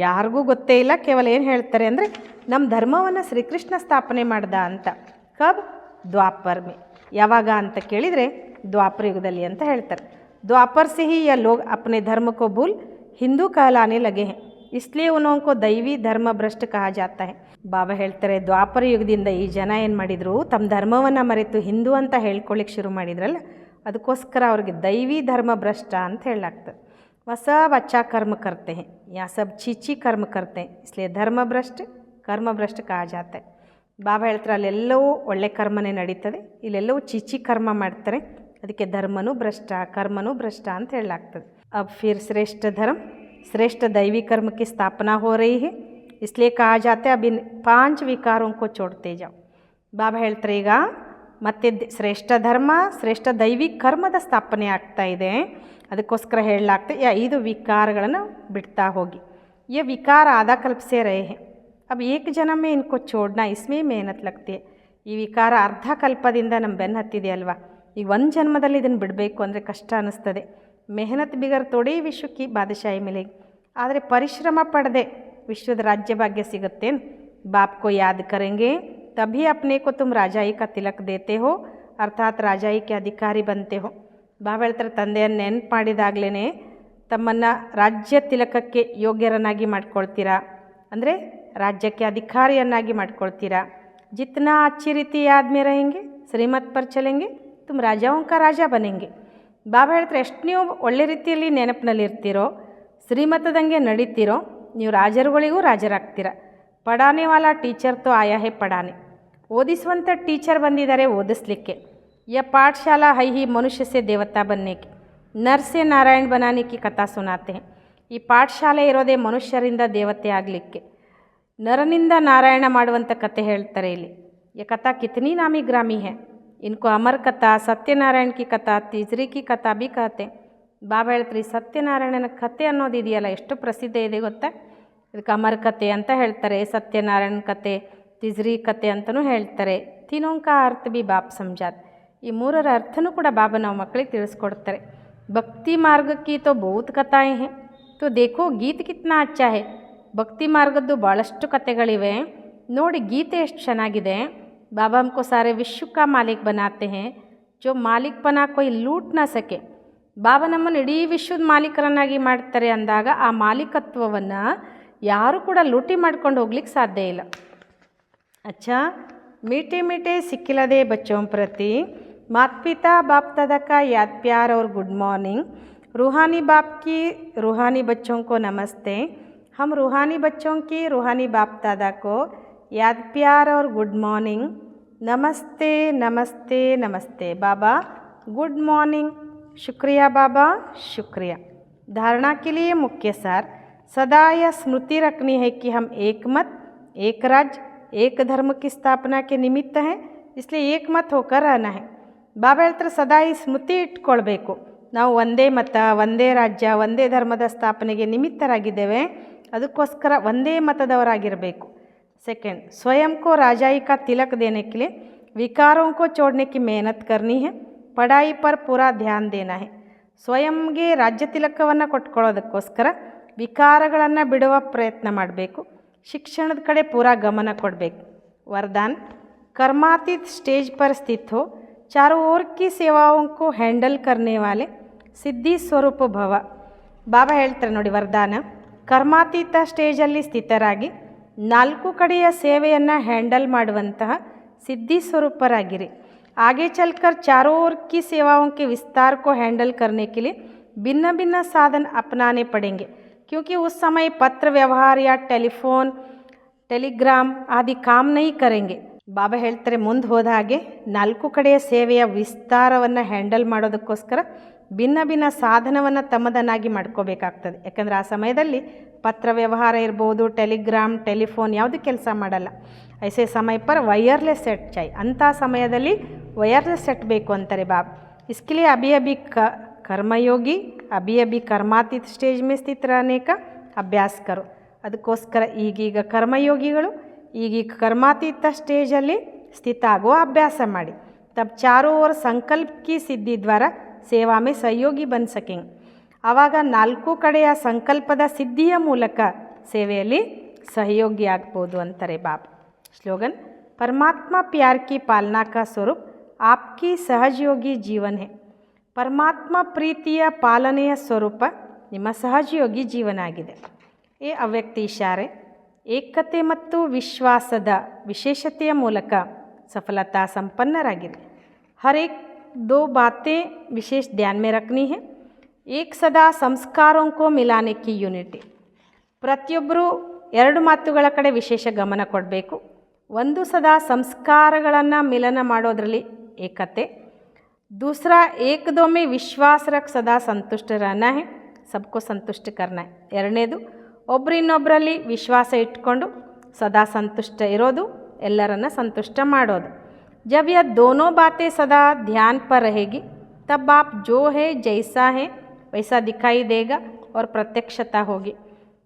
ಯಾರಿಗೂ ಗೊತ್ತೇ ಇಲ್ಲ, ಕೇವಲ ಏನು ಹೇಳ್ತಾರೆ ಅಂದರೆ ನಮ್ಮ ಧರ್ಮವನ್ನು ಶ್ರೀಕೃಷ್ಣ ಸ್ಥಾಪನೆ ಮಾಡ್ದ ಅಂತ. ಕಬ್ ದ್ವಾಪರ್ ಮೇ, ಯಾವಾಗ ಅಂತ ಕೇಳಿದರೆ ದ್ವಾಪರ ಯುಗದಲ್ಲಿ ಅಂತ ಹೇಳ್ತಾರೆ. ದ್ವಾಪರ್ से ही यह लोग अपने धर्म को भूल हिंदू कहलाने लगे हैं, इसलिए उन्हों को दैवी धर्म भ्रष्ट कहा जाता है. ಬಾಬಾ ಹೇಳ್ತಾರೆ ದ್ವಾಪರ ಯುಗದಿಂದ ಈ ಜನ ಏನು ಮಾಡಿದರು, ತಮ್ಮ ಧರ್ಮವನ್ನು ಮರೆತು ಹಿಂದೂ ಅಂತ ಹೇಳ್ಕೊಳ್ಳಿಕ್ಕೆ ಶುರು ಮಾಡಿದ್ರಲ್ಲ, ಅದಕ್ಕೋಸ್ಕರ ಅವ್ರಿಗೆ ದೈವಿ ಧರ್ಮ ಭ್ರಷ್ಟ ಅಂತ ಹೇಳಲಾಗ್ತದೆ. वह सब अच्छा कर्म करते हैं या सब छीची कर्म करते हैं, इसलिए धर्म भ्रष्ट कर्म भ्रष्ट कहा जाता है. ಬಾಬಾ ಹೇಳ್ತಾರೆ ಅಲ್ಲೆಲ್ಲವೂ ಒಳ್ಳೆ ಕರ್ಮನೇ ನಡೀತದೆ, ಇಲ್ಲೆಲ್ಲವೂ ಚೀಚಿ ಕರ್ಮ ಮಾಡ್ತಾರೆ, ಅದಕ್ಕೆ ಧರ್ಮನೂ ಭ್ರಷ್ಟ ಕರ್ಮನೂ ಭ್ರಷ್ಟ ಅಂತ ಹೇಳಲಾಗ್ತದೆ. अब फिर श्रेष्ठ धर्म श्रेष्ठ दैवी कर्म की स्थापना हो रही है, इसलिए कहा जाता है अब इन 5 विकारों को छोड़ते जाओ. ಬಾಬಾ ಹೇಳ್ತಾರೆ ಈಗ ಮತ್ತೆ ಶ್ರೇಷ್ಠ ಧರ್ಮ ಶ್ರೇಷ್ಠ ದೈವಿ ಕರ್ಮದ ಸ್ಥಾಪನೆ ಆಗ್ತಾ ಇದೆ, ಅದಕ್ಕೋಸ್ಕರ ಹೇಳಲಾಗ್ತದೆ 5 ವಿಕಾರಗಳನ್ನು ಬಿಡ್ತಾ ಹೋಗಿ. ये विकार आधा कल्प से रहे हैं, अब एक जन्म में इनको छोड़ना इसमें मेहनत लगती है. ಈ ವಿಕಾರ ಅರ್ಧ ಕಲ್ಪದಿಂದ ನಮ್ಮ ಬೆನ್ನು ಹತ್ತಿದೆ ಅಲ್ವಾ, ಈಗ ಒಂದು ಜನ್ಮದಲ್ಲಿ ಇದನ್ನು ಬಿಡಬೇಕು ಅಂದರೆ ಕಷ್ಟ ಅನ್ನಿಸ್ತದೆ. ಮೆಹನತ್ ಬಿಗರ್ ತೋಡಿ ವಿಶ್ವಕ್ಕೆ ಬಾದಶಾಹಿ ಮಿಲೇಗಿ, ಆದರೆ ಪರಿಶ್ರಮ ಪಡದೆ ವಿಶ್ವದ ರಾಜ್ಯ ಭಾಗ್ಯ ಸಿಗುತ್ತೇನು. ಬಾಪ್ ಕೋ ಯಾದ್ ಕರೆಂಗೆ ತಭಿ ಅಪ್ನೆ ಕೋ ತುಮ್ ರಾಜಾಯಿ ಕಾ ತಿಲಕ್ ದೇತೆ ಹೋ, ಅರ್ಥಾತ್ ರಾಜಾಯಿ ಕೆ ಅಧಿಕಾರಿ ಬಂತೆ ಹೋ. ಬಾಬಾ ಹೇಳ್ತಾರೆ ತಂದೆಯನ್ನು ನೆನಪು ಮಾಡಿದಾಗಲೇ ತಮ್ಮನ್ನು ರಾಜ್ಯ ತಿಲಕಕ್ಕೆ ಯೋಗ್ಯರನ್ನಾಗಿ ಮಾಡ್ಕೊಳ್ತೀರಾ, ಅಂದರೆ ರಾಜ್ಯಕ್ಕೆ ಅಧಿಕಾರಿಯನ್ನಾಗಿ ಮಾಡ್ಕೊಳ್ತೀರಾ. ಜಿತ್ನಾ ಅಚ್ಚಿ ರೀತಿ ಯಾದ್ ಮೇ रहेंगे ಶ್ರೀಮತ್ ಪರ್ ಚಲೆಂಗೆ ತುಮ್ ರಾಜಾओं का ರಾಜಾ ಬನೆಂಗೆ. ಬಾಬಾ ಹೇಳ್ತಾರೆ ಎಷ್ಟು ನೀವು ಒಳ್ಳೆ ರೀತಿಯಲ್ಲಿ ನೆನಪಿನಲ್ಲಿರ್ತೀರೋ, ಶ್ರೀಮತದಂಗೆ ನಡೀತೀರೋ, ನೀವು ರಾಜರುಗಳಿಗೂ ರಾಜರಾಗ್ತೀರ. ಪಡಾನೆ ವಾಲಾ ಟೀಚರ್ ತೋ ಆಯಾ ಹೇ ಪಡಾನೆ, ಓದಿಸುವಂಥ ಟೀಚರ್ ಬಂದಿದ್ದಾರೆ ಓದಿಸ್ಲಿಕ್ಕೆ. ಯ ಪಾಠಶಾಲಾ ಹೈ ಹಿ ಮನುಷ್ಯ ಸೆ ದೇವತಾ ಬನ್ನೇಕೆ ನರ್ ಸೆ ನಾರಾಯಣ ಬನಾನೆ ಕಿ ಕಥಾ ಸುನಾತೆ. ಈ ಪಾಠಶಾಲೆ ಇರೋದೇ ಮನುಷ್ಯರಿಂದ ದೇವತೆ ಆಗಲಿಕ್ಕೆ, ನರನಿಂದ ನಾರಾಯಣ ಮಾಡುವಂಥ ಕತೆ ಹೇಳ್ತಾರೆ ಇಲ್ಲಿ. ಯ ಕಥಾ ಕಿತನಿ ನಾಮಿ ಗ್ರಾಮಿ ಹೇ, ಇನ್ಕೋ ಅಮರ್ ಕಥಾ ಸತ್ಯನಾರಾಯಣ ಕಿ ಕಥಾ ತಿಜ್ರಿ ಕಿ ಕಥಾ ಬಿ ಕತೆ. ಬಾಬಾ ಹೇಳ್ತಾರೆ ಈ ಸತ್ಯನಾರಾಯಣನ ಕತೆ ಅನ್ನೋದು ಇದೆಯಲ್ಲ ಎಷ್ಟು ಪ್ರಸಿದ್ಧ ಇದೆ ಗೊತ್ತಾ. ಇದಕ್ಕೆ ಅಮರ್ ಕತೆ ಅಂತ ಹೇಳ್ತಾರೆ, ಸತ್ಯನಾರಾಯಣ ಕತೆ, ತಿಜ್ರಿ ಕತೆ ಅಂತಲೂ ಹೇಳ್ತಾರೆ. ತಿನೋಂಕ ಅರ್ಥ ಬಿ ಬಾಪ್ ಸಮಜಾತ್, ಈ 3ರ ಅರ್ಥನೂ ಕೂಡ ಬಾಬಾ ನಾವು ಮಕ್ಕಳಿಗೆ ತಿಳಿಸ್ಕೊಡ್ತಾರೆ. ಭಕ್ತಿ ಮಾರ್ಗ ಕಿ ತೋ ಬಹುತ್ ಕಥಾएं हैं, तो देखो गीत कितना अच्छा है, ಭಕ್ತಿ ಮಾರ್ಗದ್ದು ಭಾಳಷ್ಟು ಕಥೆಗಳಿವೆ ನೋಡಿ. ಗೀತೆ ಎಷ್ಟು ಚೆನ್ನಾಗಿದೆ. ಬಾಬಾ हमको सारे विश्व का मालिक बनाते हैं जो ಮಾಲಿಕ್ಪನ कोई लूट ना सके. ಬಾಬಾ ನಮ್ಮನ್ನು ಇಡೀ ವಿಶ್ವದ ಮಾಲೀಕರನ್ನಾಗಿ ಮಾಡ್ತಾರೆ ಅಂದಾಗ ಆ ಮಾಲೀಕತ್ವವನ್ನು ಯಾರೂ ಕೂಡ ಲೂಟಿ ಮಾಡ್ಕೊಂಡು ಹೋಗ್ಲಿಕ್ಕೆ ಸಾಧ್ಯ ಇಲ್ಲ. अच्छा, मीठे मीठे सिक्किलदे बच्चों प्रति माता पिता बाप दादा का याद प्यार और गुड मॉर्निंग. रूहानी बाप की रूहानी बच्चों को नमस्ते. हम रूहानी बच्चों की रूहानी बाप दादा को याद प्यार और गुड मॉर्निंग. नमस्ते नमस्ते नमस्ते. बाबा गुड मॉर्निंग. शुक्रिया बाबा, शुक्रिया. धारणा के लिए मुख्य सार. सदा यह स्मृति रखनी है कि हम एक मत, एक राज्य, एक धर्म की स्थापना के निमित्त हैं, इसलिए एक मत होकर रहना है. ಬಾಬಾ ಹೇಳ್ತಾರೆ ಸದಾ ಈ ಸ್ಮೃತಿ ಇಟ್ಕೊಳ್ಬೇಕು. ನಾವು ಒಂದೇ ಮತ, ಒಂದೇ ರಾಜ್ಯ, ಒಂದೇ ಧರ್ಮದ ಸ್ಥಾಪನೆಗೆ ನಿಮಿತ್ತರಾಗಿದ್ದೇವೆ. ಅದಕ್ಕೋಸ್ಕರ ಒಂದೇ ಮತದವರಾಗಿರಬೇಕು. सेकंड, स्वयं को राजाई का तिलक देने के लिए विकारों को छोड़ने की मेहनत करनी है. पढ़ाई पर पूरा ध्यान देना है. ಸ್ವಯಂಗೆ ರಾಜ್ಯ ತಿಲಕವನ್ನು ಕೊಟ್ಕೊಳ್ಳೋದಕ್ಕೋಸ್ಕರ ವಿಕಾರಗಳನ್ನು ಬಿಡುವ ಪ್ರಯತ್ನ ಮಾಡಬೇಕು. ಶಿಕ್ಷಣದ ಕಡೆ ಪೂರಾ ಗಮನ ಕೊಡಬೇಕು. वरदान, कर्मातीत स्टेज पर स्थित हो, चारों ओर की सेवाओं को हैंडल करने वाले सिद्धि स्वरूप भव. ಬಾಬಾ ಹೇಳ್ತಾರೆ ನೋಡಿ, ವರದಾನ, ಕರ್ಮಾತೀತ ಸ್ಟೇಜಲ್ಲಿ ಸ್ಥಿತರಾಗಿ ನಾಲ್ಕು ಕಡೆಯ ಸೇವೆಯನ್ನು ಹ್ಯಾಂಡಲ್ ಮಾಡುವಂತಹ ಸಿದ್ಧಿ ಸ್ವರೂಪರಾಗಿರಿ. आगे चलकर चारों ओर की सेवाओं के विस्तार को हैंडल करने के लिए भिन्न भिन्न साधन अपनाने पड़ेंगे, क्योंकि उस समय पत्र व्यवहार या टेलीफोन ಟೆಲಿಗ್ರಾಮ್ ಆದಿ ಕಾಮ್ ನೈ ಕರೆಂಗೆ. ಬಾಬಾ ಹೇಳ್ತಾರೆ ಮುಂದೆ ಹೋದ ಹಾಗೆ ನಾಲ್ಕು ಕಡೆಯ ಸೇವೆಯ ವಿಸ್ತಾರವನ್ನು ಹ್ಯಾಂಡಲ್ ಮಾಡೋದಕ್ಕೋಸ್ಕರ ಭಿನ್ನ ಭಿನ್ನ ಸಾಧನವನ್ನು ತಮ್ಮದನ್ನಾಗಿ ಮಾಡ್ಕೋಬೇಕಾಗ್ತದೆ. ಯಾಕಂದರೆ ಆ ಸಮಯದಲ್ಲಿ ಪತ್ರ ವ್ಯವಹಾರ ಇರ್ಬೋದು, ಟೆಲಿಗ್ರಾಮ್, ಟೆಲಿಫೋನ್ ಯಾವುದು ಕೆಲಸ ಮಾಡಲ್ಲ. ಐಸೆ ಸಮಯ ಪರ್ ವೈರ್ಲೆಸ್ ಸೆಟ್ ಚಾಯ್, ಅಂಥ ಸಮಯದಲ್ಲಿ ವೈರ್ಲೆಸ್ ಸೆಟ್ ಬೇಕು ಅಂತಾರೆ ಬಾಬಾ. इसके लिए अभी अभी कर्मयोगी अभी अभी कर्मातीत स्टेज में स्थित रहने का अभ्यास करो. ಅದಕ್ಕೋಸ್ಕರ ಈಗೀಗ ಕರ್ಮಯೋಗಿಗಳು ಈಗೀಗ ಕರ್ಮಾತೀತ ಸ್ಟೇಜಲ್ಲಿ ಸ್ಥಿತ ಆಗುವ ಅಭ್ಯಾಸ ಮಾಡಿ. ತಬ್ ಚಾರೋ ಓರ್ ಸಂಕಲ್ಪ ಕಿ ಸಿದ್ಧಿ ದ್ವಾರ ಸೇವಾ ಮೇ ಸಹಯೋಗಿ ಬನ್ ಸಕೆಂಗೆ. ಆವಾಗ ನಾಲ್ಕು ಕಡೆಯ ಸಂಕಲ್ಪದ ಸಿದ್ಧಿಯ ಮೂಲಕ ಸೇವೆಯಲ್ಲಿ ಸಹಯೋಗಿ ಆಗ್ಬೋದು ಅಂತಾರೆ ಬಾಬಾ. ಸ್ಲೋಗನ್, ಪರಮಾತ್ಮ ಪ್ಯಾರ್ ಕಿ ಪಾಲನಾ ಕಾ ಸ್ವರೂಪ್ ಆಪ್ಕಿ ಸಹಜಯೋಗಿ ಜೀವನ್ ಹೇ. ಪರಮಾತ್ಮ ಪ್ರೀತಿಯ ಪಾಲನೆಯ ಸ್ವರೂಪ ನಿಮ್ಮ ಸಹಜಯೋಗಿ ಜೀವನ ಆಗಿದೆ. ಈ ಅವ್ಯಕ್ತ ಇಶಾರೆ ಏಕತೆ ಮತ್ತು ವಿಶ್ವಾಸದ ವಿಶೇಷತೆಯ ಮೂಲಕ सफलता संपन्नरागिरी. हर एक दो बातें विशेष ध्यान में रखनी है. एक सदा ಸಂಸ್ಕಾರಂ ಕೋ ಮಿಲಾನೆ ಕಿ ಯೂನಿಟಿ. ಪ್ರತಿಯೊಬ್ಬರು ಎರಡು ಮಾತುಗಳ ಕಡೆ ವಿಶೇಷ ಗಮನ ಕೊಡಬೇಕು. ಒಂದು ಸದಾ ಸಂಸ್ಕಾರಗಳನ್ನು ಮಿಲನ ಮಾಡೋದರಲ್ಲಿ ಏಕತೆ. दूसरा एक दो में विश्वास रख सदा संतुष्ट रहना है, सबको संतुष्ट करना है. ಎರಡನೇದು ಒಬ್ಬರಿನ್ನೊಬ್ಬರಲ್ಲಿ ವಿಶ್ವಾಸ ಇಟ್ಕೊಂಡು ಸದಾ ಸಂತುಷ್ಟ ಇರೋದು, ಎಲ್ಲರನ್ನ ಸಂತುಷ್ಟ ಮಾಡೋದು. जब यह दोनों बातें सदा ध्यान पर रहेगी तब आप जो है जैसा है वैसा दिखाई देगा और प्रत्यक्षता होगी.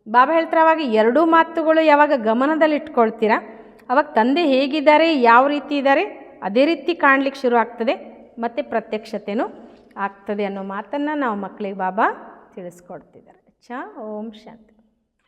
ಬಾಬಾ ಹೇಳ್ತಾರೆ ಅವಾಗ ಎರಡೂ ಮಾತುಗಳು ಯಾವಾಗ ಗಮನದಲ್ಲಿ ಇಟ್ಕೊಳ್ತೀರಾ ಅವಾಗ ತಂದೆ ಹೇಗಿದ್ದಾರೆ, ಯಾವ ರೀತಿ ಇದ್ದಾರೆ ಅದೇ ರೀತಿ ಕಾಣಲಿಕ್ಕೆ ಶುರು ಆಗ್ತದೆ ಮತ್ತು ಪ್ರತ್ಯಕ್ಷತೆಯೂ ಆಗ್ತದೆ ಅನ್ನೋ ಮಾತನ್ನು ನಾವು ಮಕ್ಕಳಿಗೆ ಬಾಬಾ ತಿಳಿಸ್ಕೊಡ್ತಿದ್ದಾರೆ. ಓಂ ಶಾಂತಿ.